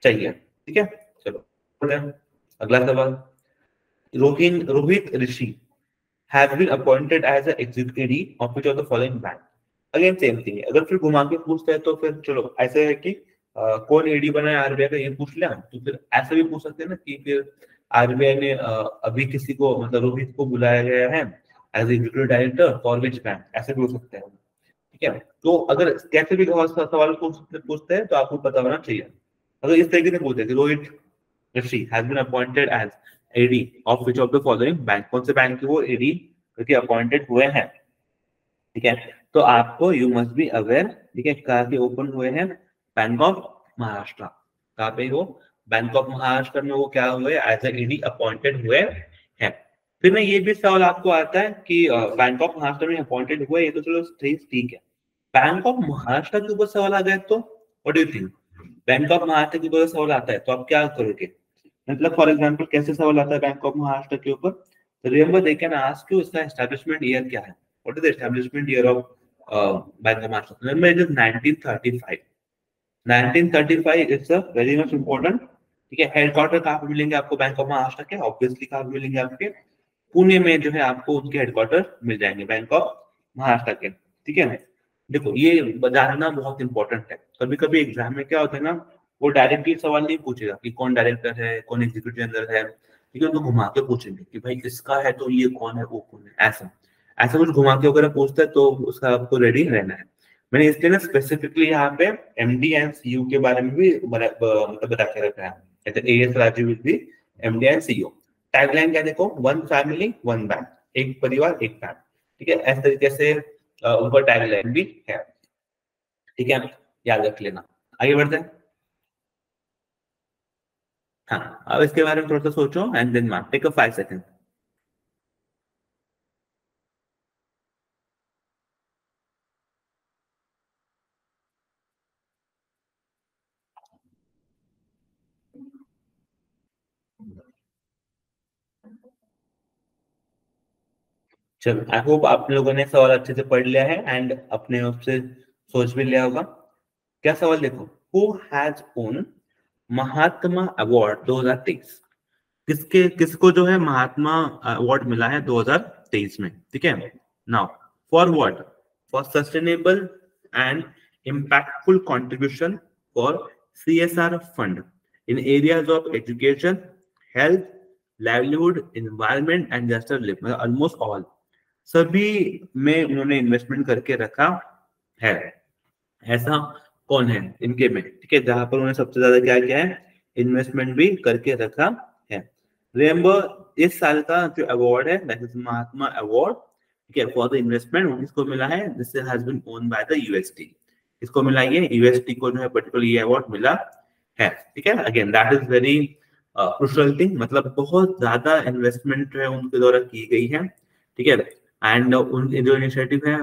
[SPEAKER 1] चाहिए, ठीक है। चलो अगला सवाल, Rohit Rishi has been appointed as an executive of which of the following bank. Again same thing है, अगर फिर घुमा के पूछते हैं तो फिर चलो ऐसे है कि कौन एडी बना है आरबीआई का, ये पूछ लिया, तो फिर ऐसे भी पूछ सकते हैं ना कि फिर आरबीआई ने अभी किसी को, मतलब रोहित को बुलाया गया है as executive director for which bank, ऐसे भी हो सकते हैं, ठीक है। तो अगर कैसे भी सवाल पूछते हैं तो आपको पता होना चाहिए। अगर इस तरीके से पूछते हैं कि Rohit Rishi has been appointed as ED of which of the following bank, कौन से बैंक के वो एडी करके अपॉइंटेड हुए हैं, ठीक है। तो आपको यू मस्ट बी अवेयर, ठीक है, कहाँ के ओपन हुए हैं, बैंक ऑफ महाराष्ट्र। कहाँ पे हो, बैंक ऑफ महाराष्ट्र में वो क्या हुए, एज ए ईडी अपॉइंटेड हुए हैं। फिर ना ये भी सवाल आपको आता है कि बैंक ऑफ महाराष्ट्र में अपॉइंटेड हुए, ये तो चलो ठीक है। बैंक ऑफ महाराष्ट्र के ऊपर सवाल आ गए तो what do you think, bank of Maharashtra के ऊपर सवाल आता है तो आप क्या करोगे, मतलब फॉर एग्जांपल कैसे सवाल आता है बैंक ऑफ महाराष्ट्र के ऊपर, तो remember they can ask you इसका एस्टैब्लिशमेंट ईयर क्या है, what is the establishment year of bank of Maharashtra. Remember it is 1935। 1935 is a very much important, ठीक है। हेडक्वार्टर कहाँ पे मिलेंगे आपको बैंक ऑफ महाराष्ट्र के, ऑब्वियसली कहाँ पे मिलेंगे आपके, पुणे में जो है आपको उनके हेडक्वार्टर मिल जाएंगे बैंक ऑफ महाराष्ट्र के, ठीक है। देखो ये जानना बहुत इंपॉर्टेंट है, कभी कभी एग्जाम में क्या होता है ना, वो डायरेक्टली सवाल नहीं पूछेगा कि कौन डायरेक्टर है, कौन एग्जीक्यूटिव जनरल है, ठीक है, उनको घुमा के पूछेंगे कि भाई इसका है तो ये कौन है, वो कौन है, ऐसा ऐसा कुछ घुमा के अगर पूछता है तो उसका आपको रेडी रहना है। मैंने इसलिए ना स्पेसिफिकली यहाँ पे एमडी एंड सीयू के बारे में भी मतलब बता के रखा है। AS Raju with the MD and CEO. Tagline क्या देखो, वन फैमिली वन बैंक, एक परिवार एक बैंक। ठीक है, इस तरीके से उनका टैगलाइन भी है। ठीक है, याद रख लेना। आगे बढ़ते हैं। हाँ, अब इसके बारे में थोड़ा सा सोचो and then mark, take a 5 second. चलो, आई होप आप लोगों ने सवाल अच्छे से पढ़ लिया है एंड अपने आप से सोच भी लिया होगा। क्या सवाल देखो, who has own Mahatma award 2023? किसको जो है महात्मा अवार्ड मिला है 2023 में? ठीक है, now for what? For sustainable and impactful contribution for CSR fund in areas of education, health, livelihood, environment and justice live, almost all सभी में उन्होंने इन्वेस्टमेंट करके रखा है। ऐसा कौन है इनके में? ठीक है, जहां पर उन्होंने सबसे ज्यादा क्या किया है, इन्वेस्टमेंट भी करके रखा है। रिमेंबर, इस साल का जो अवार्ड है दैट इज महात्मा अवार्ड, ठीक है, फॉर द इन्वेस्टमेंट, इसको मिला है, this has been owned by the UST. इसको मिला, ये यूएसटी को जो है पर्टिकुलर ये अवार्ड मिला है। ठीक है, again that is very crucial thing, मतलब बहुत ज्यादा इन्वेस्टमेंट जो है उनके द्वारा की गई है। ठीक है, एंड उनके जो इनिशिएटिव है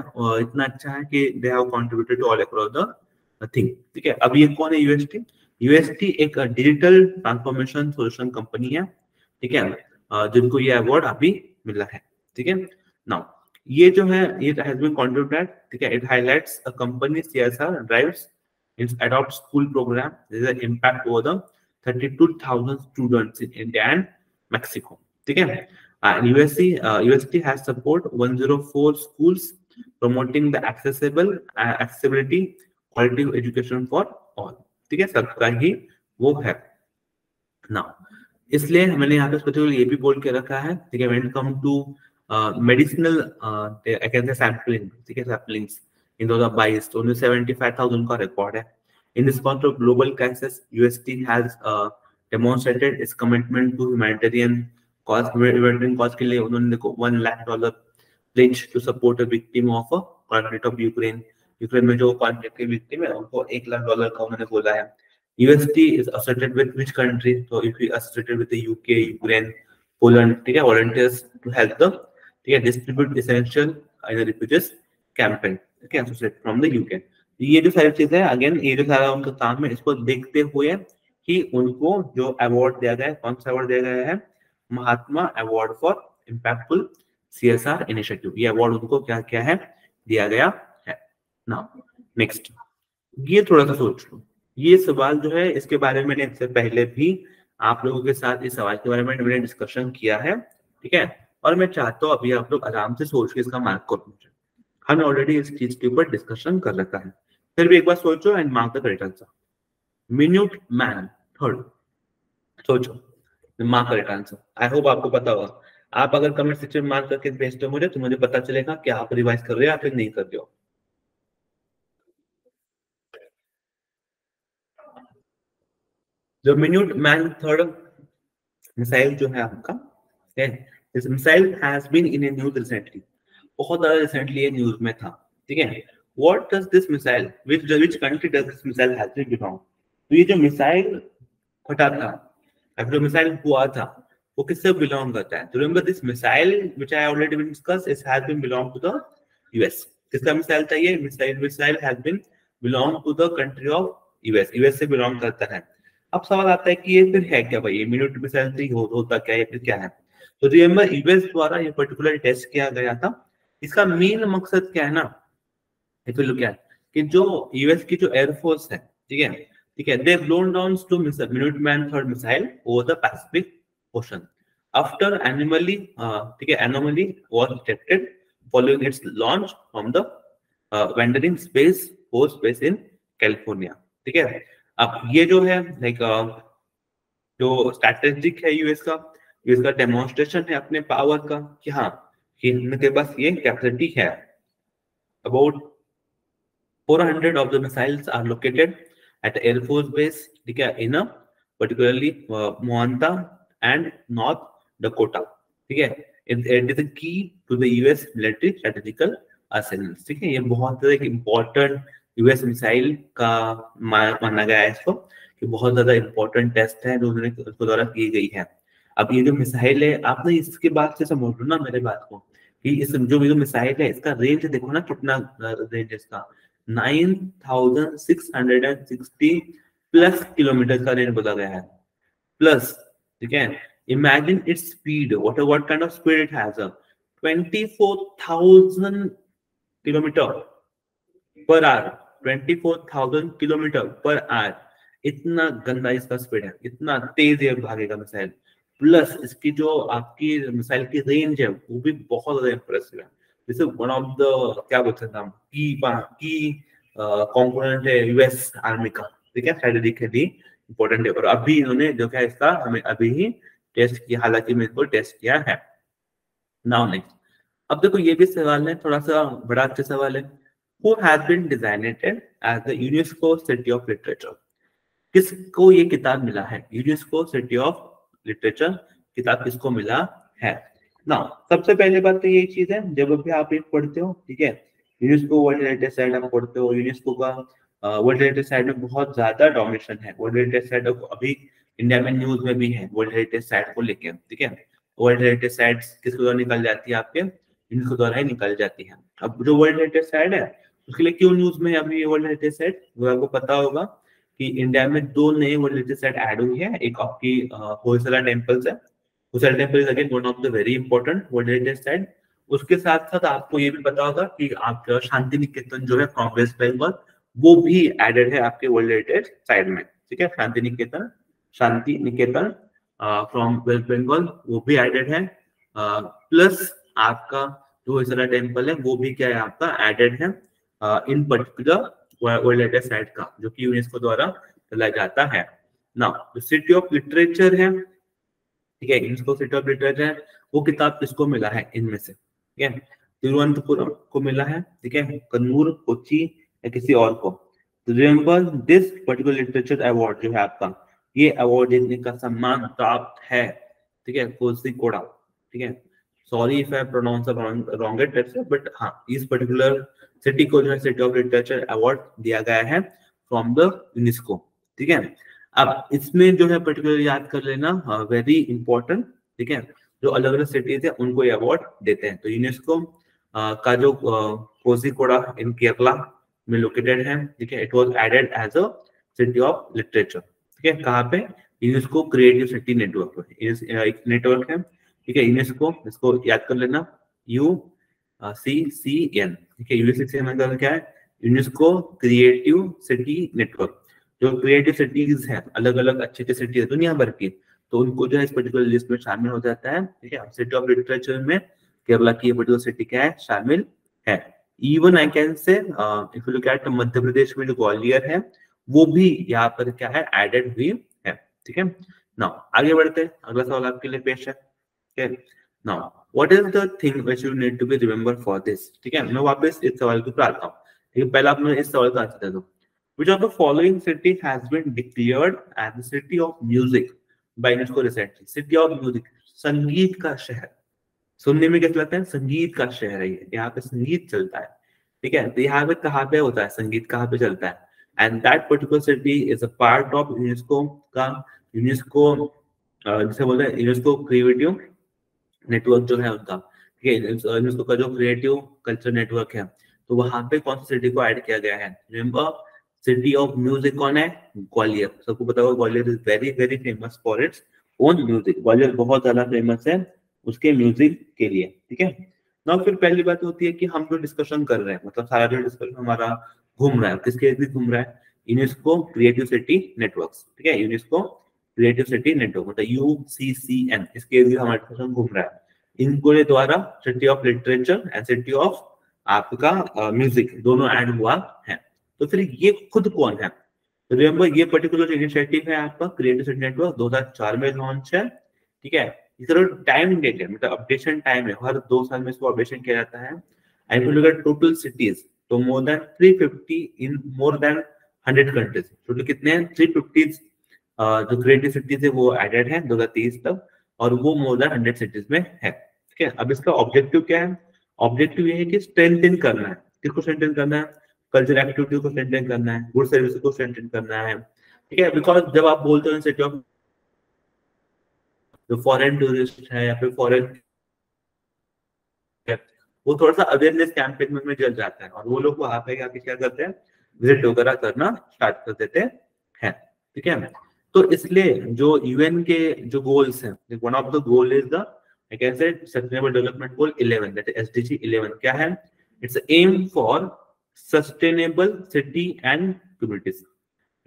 [SPEAKER 1] इतना अच्छा है कि they have contributed to all across the thing. ठीक है, अब ये कौन है यूएसटी? यूएसटी एक डिजिटल ट्रांसफॉर्मेशन सॉल्यूशन कंपनी है। ठीक है, जिनको ये अवार्ड अभी मिला है। ठीक है, नाउ ये जो है इट हैज बीन कंट्रीब्यूटेड, ठीक है, it highlights a company CSR drives its adopt school program. There is an impact over the 32,000 students in India and Mexico. ठीक है, and UST has support 104 schools promoting the accessibility quality of education for all. ठीक है, सबका ही वो है ना, इसलिए मैंने यहाँ पे स्पेसिफिकली ये भी बोल के रखा है। ठीक है, when it come to medicinal sampling, ठीक है, सैंपलिंग्स in 2022 only 75,000 का रिकॉर्ड है। In response to global crisis, UST has demonstrated its commitment to humanitarian cause के लिए उन्होंने देखो $1 lakh pledge to support a victim of a conflict of Ukraine। Ukraine में जो कॉन्फ्लिक्ट की विक्टिम है उनको $1 लाख का उन्होंने बोला है। UST is associated with which country? So if we associated with the UK, Ukraine, Poland, ठीक है, volunteers to help them, ठीक है, distribute essential in the refugees campaign, ठीक है, associated from the UK। ये जो सारी चीजें हैं, अगेन ये जो सारा उनका काम है, इसको देखते हुए कि उनको जो अवार्ड दिया गया है, कौन सा अवार्ड दिया गया है? Mahatma award for impactful CSR initiative. ये अवार्ड उनको क्या क्या है, दिया गया है ना। नेक्स्ट, ये थोड़ा सा सोच लो, ये सवाल जो है इसके बारे में मैंने इससे पहले भी आप लोगों के साथ इस सवाल के बारे में मैंने डिस्कशन किया है। ठीक है, और मैं चाहता हूँ अभी आप लोग आराम से सोच के इसका मार्क करो। हमने ऑलरेडी इस चीज के ऊपर डिस्कशन कर रखा है, फिर भी एक बार सोचो and mark the correct answer. Minuteman, third, सोचो, mark correct answer. I hope आपको पता होगा। आप अगर कमेंट सेक्शन में मार्क करके भेजते हो मुझे, तो मुझे पता चलेगा कि आप रिवाइज कर रहे हो या फिर नहीं कर रहे हो। जो मिन्यूट मैन थर्ड मिसाइल जो है आपका, this missile has been in a news recently, बहुत ज्यादा रिसेंटली ये न्यूज में था। ठीक है, what does this missile, which country does this missile has been belong? तो ये जो मिसाइल फटा था, अब जो मिसाइल हुआ था, वो किससे बिलोंग करता है? तो remember this missile which I already been discuss, it has been belong to the US. किसका मिसाइल था ये? Missile has been belong to the country of US, US से बिलोंग करता है। अब सवाल आता है कि ये फिर है क्या भाई, ये मिनट मिसाइल थी होता क्या है, फिर क्या है? तो रिमेंबर यूएस द्वारा ये पर्टिकुलर टेस्ट किया गया था। इसका मेन मकसद क्या है ना, इफ यू लुक एट कि जो यूएस की जो एयरफोर्स है, ठीक है, they blown down two Minuteman third missile over the Pacific Ocean after anomaly, ठीक है, anomaly was detected following its launch from the Vandenberg space force base in California. ठीक है, अब ये जो है लाइक जो स्ट्रैटेजिक है यूएस का डेमोन्स्ट्रेशन है अपने पावर का कि हाँ, कि इनके पास ये कैपेसिटी है about 400 of the missiles are located at the Air Force Base, ठीक है, in a particularly Moanta and North Dakota, ठीक है. It is a key to the US military strategical arsenals, ठीक है. ये बहुत एक important US मिसाइल का माना गया है इसको, कि बहुत ज्यादा इंपॉर्टेंट टेस्ट है जो उन्होंने उसके द्वारा की गई है. अब ये जो मिसाइल है, आपने इसके बाद से समझ लो ना मेरे बात को, कि इस जो मिसाइल है इसका रेंज देखो ना, कितना रेंज है इसका. 9660 प्लस किलोमीटर का रेंज बोला गया है, प्लस, ठीक है. Imagine its speed, what kind of speed it has, 24,000 kilometre per hour, 24,000 kilometre per hour. इतना गंदा इसका स्पीड है, इतना तेज ये भागेगा मिसाइल. प्लस इसकी जो आपकी मिसाइल की रेंज है वो भी बहुत ज्यादा इंप्रेसिव है. This is one of the, क्या बोल सकते हैं हम, की कंपोनेंट है यूएस आर्मी का, ठीक है, स्ट्रेटेजिकली इंपॉर्टेंट है. और अभी इन्होंने जो क्या इसका हमें अभी ही टेस्ट किया, हालांकि मैं इसको टेस्ट किया है. नाउ नेक्स्ट, अब देखो ये भी सवाल है, थोड़ा सा बड़ा अच्छा सवाल है. Who has been designated as the UNESCO City of Literature? किसको ये किताब मिला है, यूनेस्को सिटी ऑफ लिटरेचर किताब किसको मिला है? ना, सबसे पहले बात तो यही चीज है, जब भी आप एक पढ़ते हो, ठीक है, यूनेस्को वर्ल्ड हेरिटेज साइट आप पढ़ते हो, यूनेस्को का वर्ल्ड हेरिटेज साइट में बहुत ज्यादा डोमिनेशन है. वर्ल्ड हेरिटेज साइट अभी इंडिया में न्यूज में भी है वर्ल्ड हेरिटेज साइट को लेके, ठीक है. वर्ल्ड हेरिटेज साइट किसके द्वारा निकल जाती है, आपके यूनेस्को द्वारा ही निकल जाती है. अब जो वर्ल्ड हेरिटेज साइट है उसके लिए क्यों न्यूज में अभी ये वर्ल्ड हेरिटेज साइट, वो आपको पता होगा कि इंडिया में 2 नए वर्ल्ड हेरिटेज साइट ऐड हुई है. एक आपकी होयसला टेम्पल्स है, Hoysala temple is again one of the very important world heritage site. उसके साथ साथ आपको ये भी पता होगा कि आपका शांति निकेतन जो है फ्रॉम वेस्ट बंगाल, वो भी एडेड है आपके वर्ल्ड हेरिटेज साइट में, ठीक है. शांति निकेतन फ्रॉम वेस्ट बंगाल वो भी एडेड है. प्लस आपका जो होयसला टेम्पल है वो भी क्या है, आपका एडेड है इन पर्टिकुलर वर्ल्ड हेरिटेज साइट का, जो कि यूनेस्को द्वारा चला जाता है. नाउ सिटी ऑफ लिटरेचर है, ठीक है, यूनेस्को सिटी ऑफ लिटरेचर, वो किताब किसको मिला है इनमें से, ठीक है. तिरुवनंतपुरम को मिला है, ठीक है, कन्नूर, कोच्चि या किसी और को. Remember this particular literature award जो है आपका, ये अवार्ड जीतने का सम्मान प्राप्त है, ठीक है, कोझिकोड, ठीक है. Sorry if I pronounce wrong it, but हाँ, इस पर्टिकुलर सिटी को जो है सिटी ऑफ लिटरेचर अवार्ड दिया गया है फ्रॉम द यूनेस्को, ठीक है. अब इसमें जो है पर्टिकुलर याद कर लेना, वेरी इंपॉर्टेंट, ठीक है, जो अलग अलग सिटीज है उनको ये अवार्ड देते हैं. तो यूनेस्को का जो कोझिकोड इन केरला में लोकेटेड है, ठीक है, it was added as a city of literature, ठीक है. कहाँ पे, यूनेस्को क्रिएटिव सिटी नेटवर्क, एक नेटवर्क है, ठीक है, यूनेस्को, इसको याद कर लेना, UCCN, ठीक है. UCCN मतलब क्या है, यूनेस्को क्रिएटिव सिटी नेटवर्क. जो क्रिएटिव सिटीज है, अलग अलग अच्छी अच्छी सिटी है दुनिया भर की, तो उनको जो है इस पर्टिकुलर लिस्ट में शामिल हो जाता है, ठीक है. सिटी ऑफ लिटरेचर में केरला की ये पर्टिकुलर सिटी क्या है, शामिल है. Even I can say if you look at Madhya Pradesh में जो ग्वालियर है वो भी यहाँ पर क्या है, एडेड हुई है, ठीक है. नाउ आगे बढ़ते हैं, अगला सवाल आपके लिए पेश है, ठीक है. Now what is the thing which you need to be remember for this, ठीक है. मैं वापस इस सवाल के ऊपर आता हूँ, ठीक है. पहले आप मुझे इस सवाल का आंसर दे दो. Which of the following city has been declared as the city of music by UNESCO recently? City of music, संगीत का शहर. सुनने में कैसा लगता है, संगीत का शहर है ये, यहाँ पे संगीत चलता है, ठीक है. तो यहाँ पे कहाँ पे होता है संगीत, कहाँ पे चलता है, and that particular city is a part of UNESCO का, यूनेस्को जिसे बोलते हैं यूनेस्को क्रिएटिव नेटवर्क जो है उनका, ठीक है. यूनेस्को का जो क्रिएटिव कल्चर नेटवर्क है, तो वहां पे कौन सी सिटी को ऐड किया गया है. रिमेंबर सिटी ऑफ म्यूजिक कौन है, ग्वालियर. सबको पता होगा Gwalior is very very famous for its own music. Gwalior बहुत ज्यादा फेमस है उसके म्यूजिक के लिए, ठीक है. ना फिर पहली बात होती है कि हम जो डिस्कशन कर रहे हैं, मतलब सारा जो डिस्कशन हमारा घूम रहा है, किसके इर्द घूम रहा है, यूनेस्को क्रिएटिव सिटी नेटवर्क्स, ठीक है. यूनेस्को क्रिएटिव सिटी नेटवर्क मतलब UCCN, इसके इर्द हमारा डिस्कशन घूम रहा है. इनको द्वारा city of literature and city of आपका म्यूजिक दोनों ऐड हुआ है. तो फिर ये खुद कौन है, तो रिमेंबर ये पर्टिकुलर इनिशिएटिव है आपका क्रिएटिव सिटी नेटवर्क, 2004 में लॉन्च है, ठीक है. इसका टाइम डेट है, मतलब अपडेशन टाइम है, हर 2 साल में इसको अपडेशन किया जाता है. एंड टोटल सिटीज, तो मोर देन 350 इन मोर देन 100 कंट्रीज। टोटल कितने हैं? 350 जो क्रिएटिव सिटीज है वो एडेड है 2023 तक, और वो मोर देन 100 सिटीज में है। ठीक है, अब इसका ऑब्जेक्टिव क्या है? ऑब्जेक्टिव ये है कि स्ट्रेंथन करना है। किसको स्ट्रेंथन करना है? कल्चरल एक्टिविटी को स्ट्रेंथन करना है, गुड सर्विस को स्ट्रेंथन करना है। ठीक है, बिकॉज जब आप बोलते हो सिटी ऑफ, जो फॉरेन टूरिस्ट है या फिर फॉरेन, वो थोड़ा सा अवेयरनेस कैंपेन में जल जाता है, और वो लोग वहां पे आके क्या करते हैं? विजिट वगैरह करना स्टार्ट कर देते हैं। ठीक है, तो इसलिए जो यूएन के जो गोल्स हैं, one of the goal is the I can say Sustainable Development Goal 11, that is SDG 11. क्या है? It's aim for sustainable city and communities.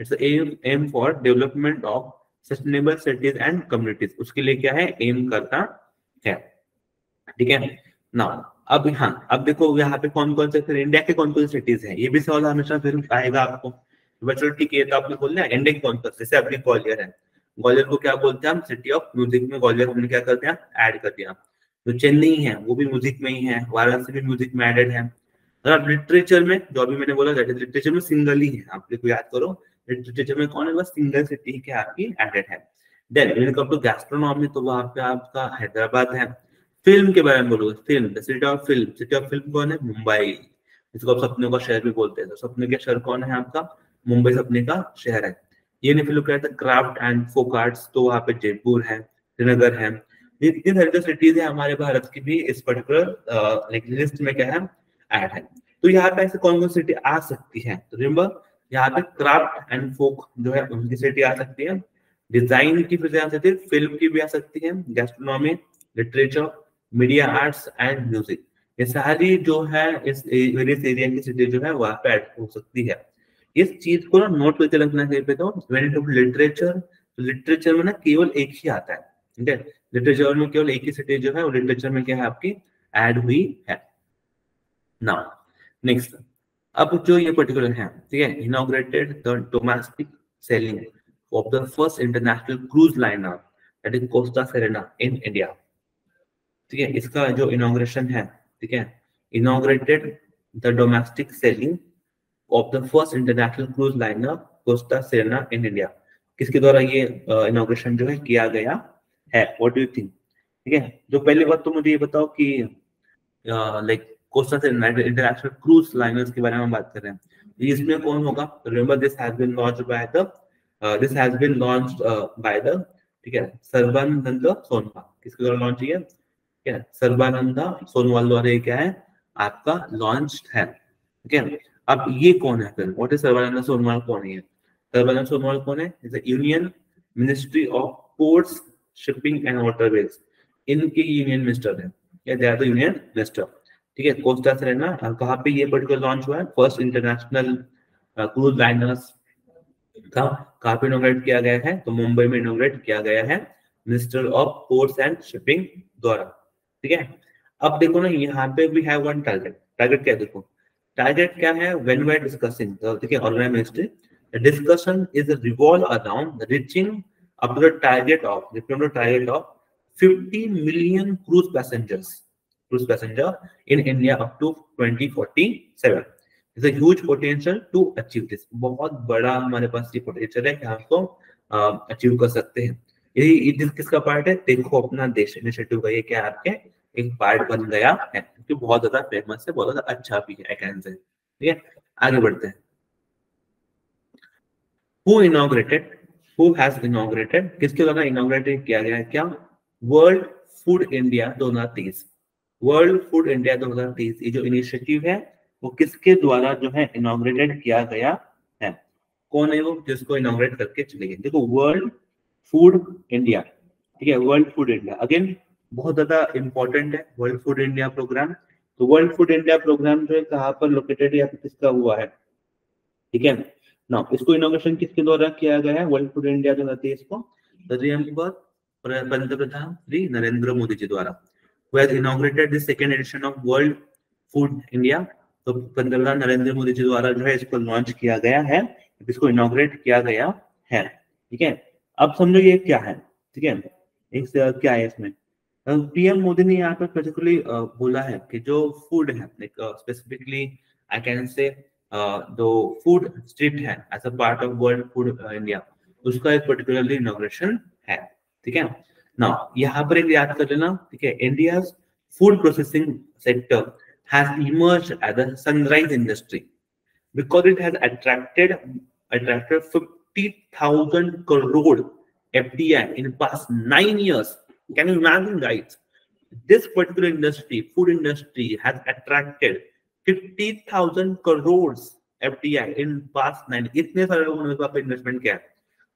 [SPEAKER 1] It's aim for development of sustainable cities and communities. उसके लिए क्या है? एम करता है। ठीक है ना। अब हाँ, अब देखो यहाँ पे कौन कौन से, फिर इंडिया के कौन कौन से सिटीज हैं, ये भी सवाल हमेशा फिर आएगा आपको। बच्चों ठीक है, तो आपने बोलना है इंडिया के कौन कौन से, जैसे अभी ग्वालियर है, ग्वालियर को क्या बोलते हैं हम? सिटी ऑफ म्यूजिक में ग्वालियर हमने क्या करते हैं? ऐड कर दिया। जो चेन्नई है वो भी म्यूजिक में ही है, वाराणसी भी म्यूजिक में एडेड है। अगर लिटरेचर में, जो अभी मैंने बोला लिटरेचर में सिंगल ही है, आप देखो याद करो, लिटरेचर में कौन है? बस सिंगल सिटी क्या आपकी एडेड है। Then when it come to gastronomy, तो वहां पे आपका हैदराबाद है। फिल्म के बारे में बोलो, film, city of film, city of film कौन है? मुंबई, इसको आप सपने का शहर भी बोलते हैं। तो सपने का शहर कौन है आपका? मुंबई सपने का शहर है। ये नहीं फिर कहते हैं क्राफ्ट एंड फोक आर्ट्स, तो वहां पे जयपुर है, श्रीनगर है। ये इतनी सारी जो सिटीज है हमारे भारत की भी इस पर्टिकुलर लिस्ट में क्या है? ऐड है। तो यहाँ पे ऐसे कौन कौन सिटी आ सकती है? तो रिमेंबर, यहाँ पे क्राफ्ट एंड फोक जो है उनकी सिटी आ सकती है, डिजाइन की फिर आ सकती है, फिल्म की भी आ सकती है, gastronomy, literature, media arts and music, ये सारी जो है इस वेरियस एरिया की सिटी जो है वहां पे ऐड हो सकती है। इस चीज को ना नोट करके रखना चाहिए पे। तो व्हेन इट लिटरेचर, लिटरेचर में ना केवल एक ही आता है। ठीक है, लिटरेचर में केवल एक ही सिटी जो है वो लिटरेचर में क्या है आपकी? ऐड हुई है। नाउ नेक्स्ट, अब जो ये पर्टिकुलर है, ठीक है, inaugurated the domestic selling of the first international cruise liner, that is Costa Serena in India. ठीक है, इसका जो इनॉग्रेशन है, ठीक है, inaugurated the domestic selling of the first international cruise liner Costa Serena in India, किसके द्वारा ये इनॉग्रेशन जो है किया गया है? What do you think? ठीक है, जो पहली बात तो मुझे ये बताओ कि like Costa Serena international cruise liners के बारे में बात कर रहे हैं, इसमें कौन होगा? Remember this has been launched by the ठीक है, सर्बानंद सोनोवाल, किसके द्वारा लॉन्च किया? ठीक है, सर्बानंद सोनोवाल द्वारा ये क्या है आपका? लॉन्च है। ठीक है, अब ये कौन है फिर? What is Sarbananda Sonowal? कौन है? सर्बानंद सोनोवाल कौन है? Is the union ministry of ports, shipping and waterways, इनके यूनियन मिनिस्टर है, या they are the union minister. ठीक है, कोस्टा सेरेना कहाँ पे ये पर्टिकुलर लॉन्च हुआ है? फर्स्ट इंटरनेशनल क्रूज लाइनर्स का कहाँ पे इनॉग्रेट किया गया है? तो मुंबई में इनॉग्रेट किया गया है minister of ports and shipping द्वारा। ठीक है, अब देखो ना, यहाँ पे we have one target. Target क्या है? देखो टारगेट क्या है? व्हेन वी आर डिस्कसिंग, ठीक है, organize ministry, the discussion is revolve around reaching up to the target of 50 million cruise passenger in India up to 2047. There's a huge potential to achieve this. बहुत बड़ा हमारे पास ये पोटेंशियल है कि हम इसको अचीव कर सकते हैं। यही किसका पार्ट है? देखो अपना देश इनिशिएटिव का ये क्या आपके एक पार्ट बन गया है, क्योंकि बहुत ज्यादा फेमस है, बहुत ज्यादा अच्छा भी है, कैन से। ठीक है, आगे बढ़ते हैं। Who inaugurated? Who has inaugurated? किसके द्वारा इनॉग्रेटेड किया गया है? क्या? World food India 2023। World food India 2023 ये जो इनिशिएटिव है वो किसके द्वारा जो है इनॉग्रेटेड किया गया है? कौन है वो जिसको इनॉग्रेट करके चले गए? देखो वर्ल्ड फूड इंडिया, ठीक है, वर्ल्ड फूड इंडिया अगेन बहुत ज्यादा इंपॉर्टेंट है वर्ल्ड फूड इंडिया प्रोग्राम। तो वर्ल्ड फूड इंडिया प्रोग्राम जो है कहाँ पर लोकेटेड या किसका हुआ है? ठीक है ना, इसको इनोवेशन किसके द्वारा किया गया है? वर्ल्ड फूड इंडिया 2023 को पंतप्रधान श्री नरेंद्र मोदी जी द्वारा, who has inaugurated the second edition of World Food India। तो पंतप्रधान नरेंद्र मोदी जी द्वारा जो है इसको लॉन्च किया गया है, इसको इनॉग्रेट किया गया है। ठीक है, अब समझो ये क्या है? ठीक है, एक क्या है इसमें? पीएम मोदी ने यहाँ पर पर्टिकुलरली बोला है कि जो फूड है, स्पेसिफिकली आई कैन से जो फूड स्ट्रीट है as a part of world food India, उसका एक पर्टिकुलरली इनॉग्रेशन है। ठीक है ना, यहाँ पर एक याद कर लेना। ठीक है, India food processing sector has emerged as a sunrise industry because it has attracted 50,000 crore FDI in past 9 years. Can you imagine, guys? This particular industry, food industry, has attracted 50,000 crores FDI in past 9. इतने सारे लोगों ने इस पर इन्वेस्टमेंट किया।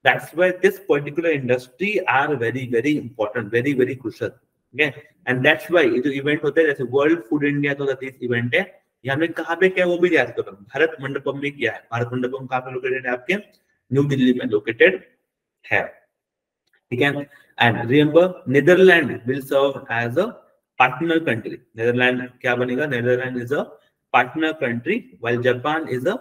[SPEAKER 1] That's why this particular industry are very very important, very very crucial. Okay, and that's why ये जो इवेंट होते हैं जैसे वर्ल्ड फूड इंडिया 2023 इवेंट है, ये हमने कहाँ पे किया वो भी याद करो, भारत मंडपम में किया है। भारत मंडपम कहाँ पे लोकेटेड है? आपके न्यू दिल्ली में लोकेटेड है। ठीक है, and remember Netherland will serve as a partner country. Netherland क्या बनेगा? Netherland is a partner country, while Japan is a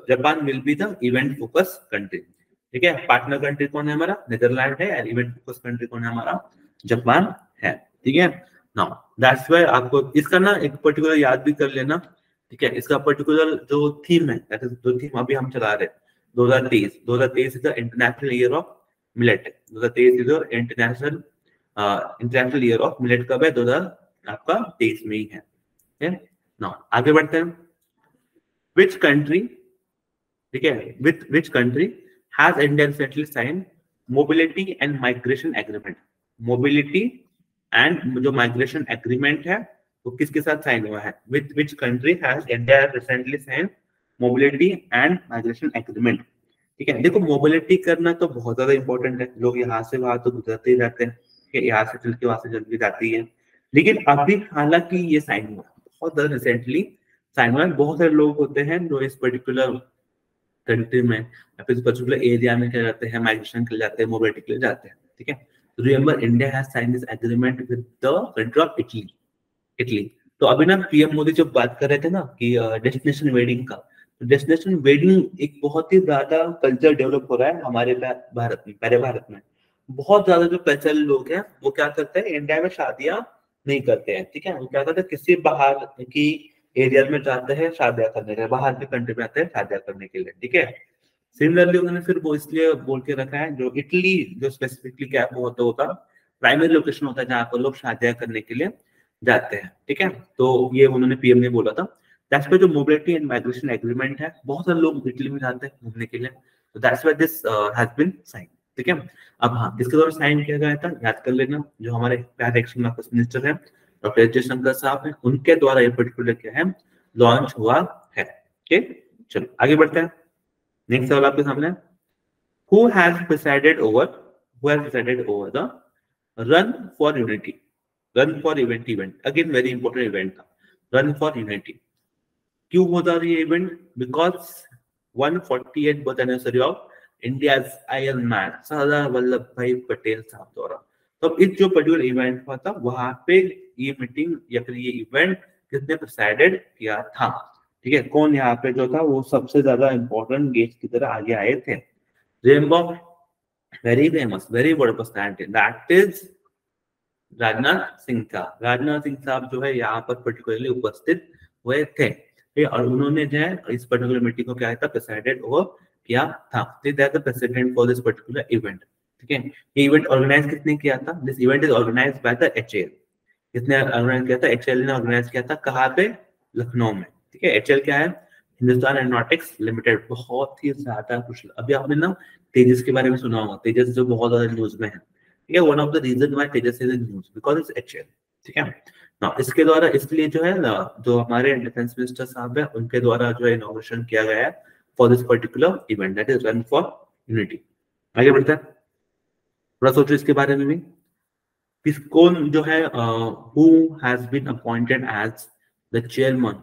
[SPEAKER 1] Japan will be the event focus country. ठीक है, पार्टनर कंट्री कौन है? हमारा नीदरलैंड है, और इवेंट फोकस कंट्री कौन है? हमारा जापान है। ठीक है, नाउ दैट्स व्हाई आपको इसका ना एक पर्टिकुलर याद भी कर लेना। ठीक है, इसका पर्टिकुलर जो थीम है, दैट इज जो थीम अभी हम चला रहे हैं 2023 is the international year of millet. 2023 is the international year of millet. कब है? 2023 में ही है। नाउ आगे बढ़ते हैं। विच कंट्री, ठीक है, with which country has India recently sign mobility and migration agreement? Mobility and जो माइग्रेशन एग्रीमेंट है वो किसके साथ साइन हुआ है? With which country has India recently sign mobility and migration agreement? ठीक है, देखो मोबिलिटी करना तो बहुत ज्यादा इंपॉर्टेंट है। लोग यहाँ से वहां तो गुजरते ही रहते हैं, यहाँ से चल के वहां से जल्दी जाती है। लेकिन अभी हालांकि ये साइन हुआ, बहुत ज्यादा रिसेंटली साइन हुआ है। बहुत सारे लोग होते हैं जो इस पर्टिकुलर कंट्री में या फिर पर्टिकुलर एरिया में क्या जाते हैं, माइग्रेशन के लिए जाते हैं, मोबिलिटी के लिए जाते हैं। ठीक है, remember India has signed this agreement with the country of Italy. तो अभी ना पीएम मोदी जब बात कर रहे थे ना कि डेस्टिनेशन वेडिंग का, तो डेस्टिनेशन वेडिंग एक बहुत ही ज्यादा कल्चर डेवलप हो रहा है हमारे भारत में। पहले भारत में बहुत ज्यादा जो कल्चरल लोग हैं वो क्या करते हैं, इंडिया में शादियां नहीं करते हैं। ठीक है, वो क्या करते हैं, किसी बाहर की एरिया में जाते हैं शादियां करने के लिए, बाहर के कंट्री में आते हैं शादियां करने के लिए। ठीक है, सिमिलरली उन्होंने फिर वो इसलिए बोल के रखा है जो इटली, जो स्पेसिफिकली क्या होता प्राइमरी लोकेशन होता है जहाँ पर लोग शादियां करने के लिए जाते हैं। ठीक है, तो ये उन्होंने पीएम ने बोला था। दैट्स व्हाई जो मोबिलिटी एंड माइग्रेशन एग्रीमेंट है, बहुत सारे लोग इटली में जाते हैं घूमने के लिए, तो that's why this has been sign. ठीक है, अब हाँ, इसके द्वारा साइन किया गया था, याद कर लेना। जो हमारे प्यारे एक्शन ऑफिस मिनिस्टर है डॉक्टर एस जयशंकर साहब है, उनके द्वारा ये पर्टिकुलर क्या है, लॉन्च हुआ है। ठीक, चलो आगे बढ़ते हैं। नेक्स्ट सवाल आपके सामने, who has presided over the run for unity? Run for event, again very important event था, run for unity। क्यों होता है ये event? Because 148th birth anniversary of India's iron man Sardar Vallabh bhai Patel साहब द्वारा। तो इस जो पर्टिकुलर इवेंट हुआ था वहां पे ये मीटिंग या फिर ये इवेंट किसने प्रिसाइडेड किया था? ठीक है, कौन यहाँ पे जो था वो सबसे ज्यादा इंपॉर्टेंट गेस्ट की तरह आगे आए थे? Remember very famous, very world personality, that is Rajnath Singh साहब। राजनाथ सिंह साहब जो है यहाँ पर पर्टिकुलरली उपस्थित हुए थे, और उन्होंने जो है इस पर्टिकुलर मीटिंग को क्या था, प्रेसिडेंट ओवर किया था। They are the president for this particular event. ठीक है, ये इवेंट ऑर्गेनाइज किसने किया था? This event is organized by the HAL. किसने ऑर्गेनाइज किया था? एचएएल ने ऑर्गेनाइज किया था। कहाँ पे? लखनऊ में। ठीक है, एचएएल क्या है? Hindustan aeronautics limited. बहुत ही ज्यादा कुछ, अभी आपने ना तेजस के बारे में सुना होगा, तेजस जो बहुत ज्यादा न्यूज में है। ठीक है, one of the reason why Tejas is in news because it's HAL. ठीक है ना, इसके द्वारा इसलिए जो है ना, जो हमारे डिफेंस मिनिस्टर साहब है उनके द्वारा जो है इनॉग्रेशन किया गया है for this particular event, that is run for unity. आगे बढ़ते हैं, थोड़ा सोचो इसके बारे में भी। कौन जो है who has been appointed as the chairman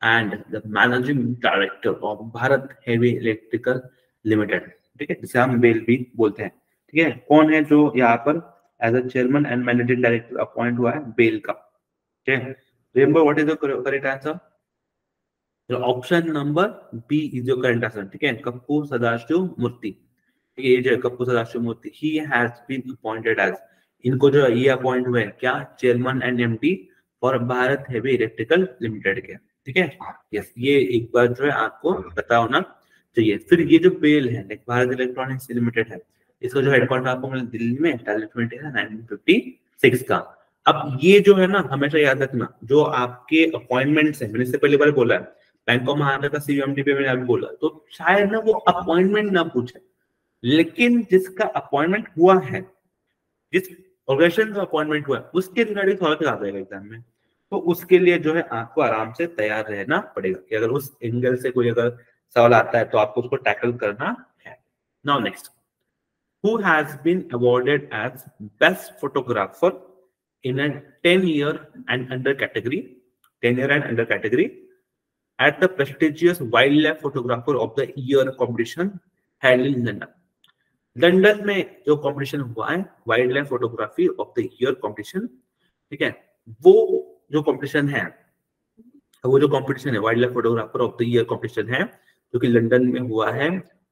[SPEAKER 1] and the managing director of Bharat heavy electrical limited? ठीक है, जिसे हम बेल भी बोलते हैं। ठीक है, कौन है जो यहाँ पर as a chairman and managing director appoint हुआ है बेल का? ठीक है, remember what is the correct answer? Option number B is your correct answer. ठीक है, कप्पू सदाशिव मूर्ति। ठीक है, ये जो Kappu Sadashiv Murthy, he has been appointed as, इनको जो ये अपॉइंट हुए क्या? Chairman and MD for Bharat heavy electrical limited के। ठीक है, यस, ये एक बार जो है आपको पता होना चाहिए। फिर ये जो बेल है, लाइक भारत इलेक्ट्रॉनिक्स लिमिटेड है, इसका जो हेडक्वार्टर आपको मिला दिल्ली में, एस्टैब्लिशमेंट है 1956 का। अब ये जो है ना, हमेशा याद रखना, जो आपके अपॉइंटमेंट्स है, मैंने इससे पहले बार बोला है, बैंक ऑफ महाराष्ट्र का सीएमडी पे मैंने अभी बोला, तो शायद ना वो अपॉइंटमेंट ना पूछे, लेकिन जिसका अपॉइंटमेंट हुआ है, जिस ऑर्गेनाइजेशन का अपॉइंटमेंट हुआ है, उसके रिगार्डिंग सवाल आ जाएगा एग्जाम में। तो उसके लिए जो है आपको आराम से तैयार रहना पड़ेगा कि अगर उस एंगल से कोई अगर सवाल आता है तो आपको उसको टैकल करना है। Now next, who has been awarded as best photographer in a 10-year and under category, 10-year and under category at the prestigious Wildlife Photographer of the Year competition held in London. London में जो कंपटीशन हुआ है, wild life photography of the year competition, ठीक है, वो जो कंपटीशन है, वो जो कंपटीशन है wild life photographer of the year competition है, जो कि लंदन में हुआ है,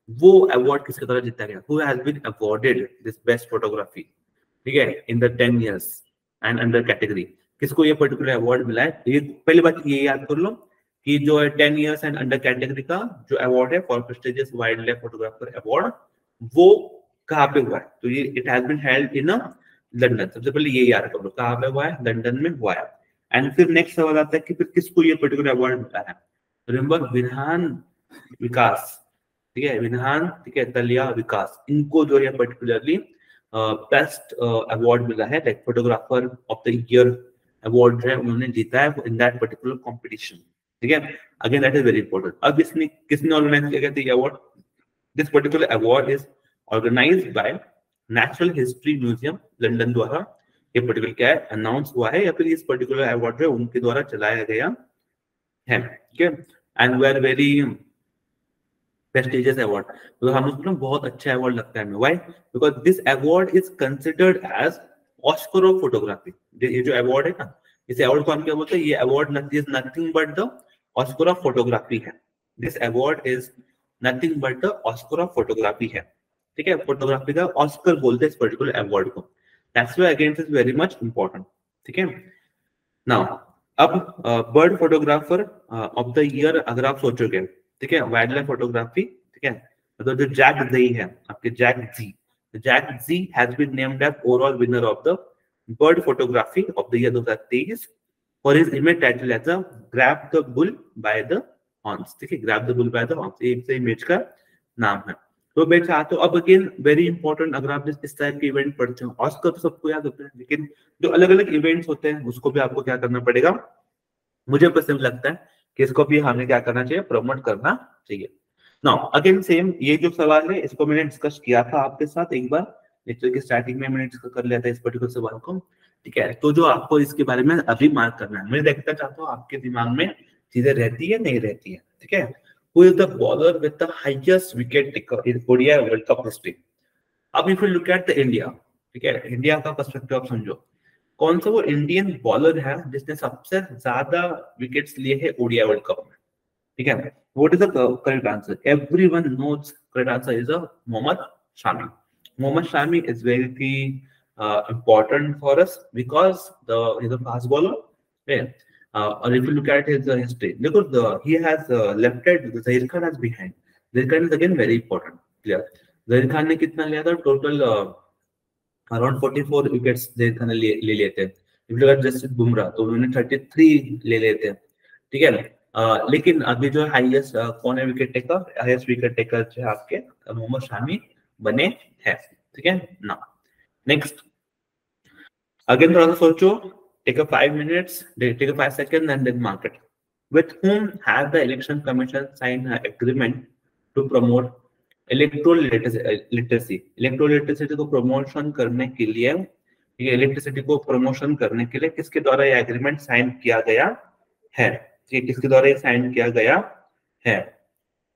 [SPEAKER 1] वो अवार्ड किसके द्वारा जीता गया? Who has been awarded this best photography, ठीक है, in the 10 years and under category, किसको ये पर्टिकुलर अवार्ड मिला है? ये पहली बात ये याद कर लो कि जो है 10 इयर्स एंड अंडर कैटेगरी का जो अवार्ड है for prestigious wildlife photographer award, वो कहाँ पे हुआ है? तो ये it has been held in London. सबसे पहले ये याद कर लो कहाँ पे हुआ है, लंदन में हुआ है। एंड फिर नेक्स्ट सवाल आता है कि फिर किसको ये पर्टिकुलर अवार्ड मिला है? रिमेंबर, विधान विकास, ठीक है, विधान, ठीक है, तलिया विकास, इनको जो है पर्टिकुलरली बेस्ट अवार्ड मिला है, like photographer of the year award जो है उन्होंने जीता है इन दैट पर्टिकुलर कॉम्पिटिशन, ठीक है। Again that is very important. अब इसने किसने ऑर्गेनाइज किया गया था ये award? This particular award is organized by national history museum London द्वारा। ये पर्टिकुलर क्या है, अनाउंस हुआ है, या फिर इस पर्टिकुलर अवार्ड जो है उनके द्वारा चलाया गया है, ठीक है। And we are very prestigious award, तो हम उसको बहुत अच्छा अवार्ड लगता है हमें। Why? Because this award is considered as Oscar of photography. ये जो अवार्ड है ना, इस अवार्ड को हम क्या बोलते हैं? ये award is nothing but the Oscar of photography है। This award is nothing but the Oscar of photography है, ठीक है। फोटोग्राफी का ऑस्कर बोलते हैं इस पर्टिकुलर अवार्ड को। That's why again it is very much important, ठीक है। नाउ अब bird photographer of the year अगर आप सोचोगे, ठीक है, वाइल्ड लाइफ फोटोग्राफी, ठीक है, तो जो जैक जी है आपके, Jack Zhi has been named as overall winner of the bird photography of the year 2023 for his image title as a grab the bull by the horns, ठीक है, grab the bull by the horns, एक से इमेज का नाम है। तो मैं चाहता हूँ, अब अगेन वेरी इंपॉर्टेंट, अगर आप इस टाइप के इवेंट पढ़ते हो, ऑस्कर तो सबको याद होता है, लेकिन जो अलग अलग इवेंट्स होते हैं उसको भी आपको क्या करना पड़ेगा, मुझे पसंद लगता है कि इसको भी हमें क्या करना चाहिए, प्रमोट करना चाहिए। नाउ अगेन सेम, ये जो सवाल है इसको मैंने डिस्कस किया था आपके साथ एक बार लेक्चर की स्टार्टिंग में, मैंने डिस्कस कर लिया था इस पर्टिकुलर सवाल को, ठीक है। तो जो आपको इसके बारे में अभी मार्क करना है, मैं देखना चाहता हूँ आपके दिमाग में चीजें रहती है नहीं रहती है, ठीक है। Who is the bowler with the highest wicket taker in ODI World Cup history? अब if you look at the India, ठीक है, इंडिया का पर्सपेक्टिव आप समझो, कौन सा वो इंडियन बॉलर है जिसने सबसे ज्यादा विकेट्स लिए हैं ओडीआई वर्ल्ड कप में, ठीक है। What is the correct answer? Everyone knows correct answer is Mohammed Shami. Mohammed Shami is very important for us because he's a fast bowler, okay. Or if you look at his history, look, he has left-handed, Zaheer Khan has behind. Zaheer Khan is again very important player. Zaheer Khan ने कितना लिया था total? Around 44 wickets Zaheer Khan ले लेते हैं। जसप्रीत बुमराह तो उन्होंने 33 ले लेते हैं, ठीक है। लेकिन अभी जो हाईएस्ट कौन है wicket taker? Highest wicket taker जो है आपके मोहम्मद शामी बने हैं, ठीक है ना। नेक्स्ट अगेन थोड़ा सा सोचो, take a 5 minutes, take a 5 seconds and then mark it. With whom has the election commission signed an agreement to promote electoral literacy? Electoral literacy को प्रमोशन करने के लिए, इलेक्ट्रिसिटी को प्रमोशन करने के लिए किसके द्वारा ये एग्रीमेंट साइन किया गया है? ठीक है, किसके द्वारा ये साइन किया गया है?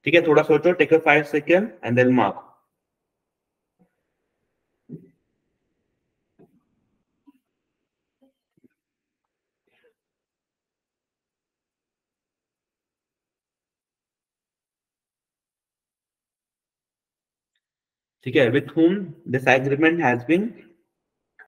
[SPEAKER 1] ठीक है, थोड़ा सोचो, take a 5 seconds and then mark. ठीक है, with whom this agreement has been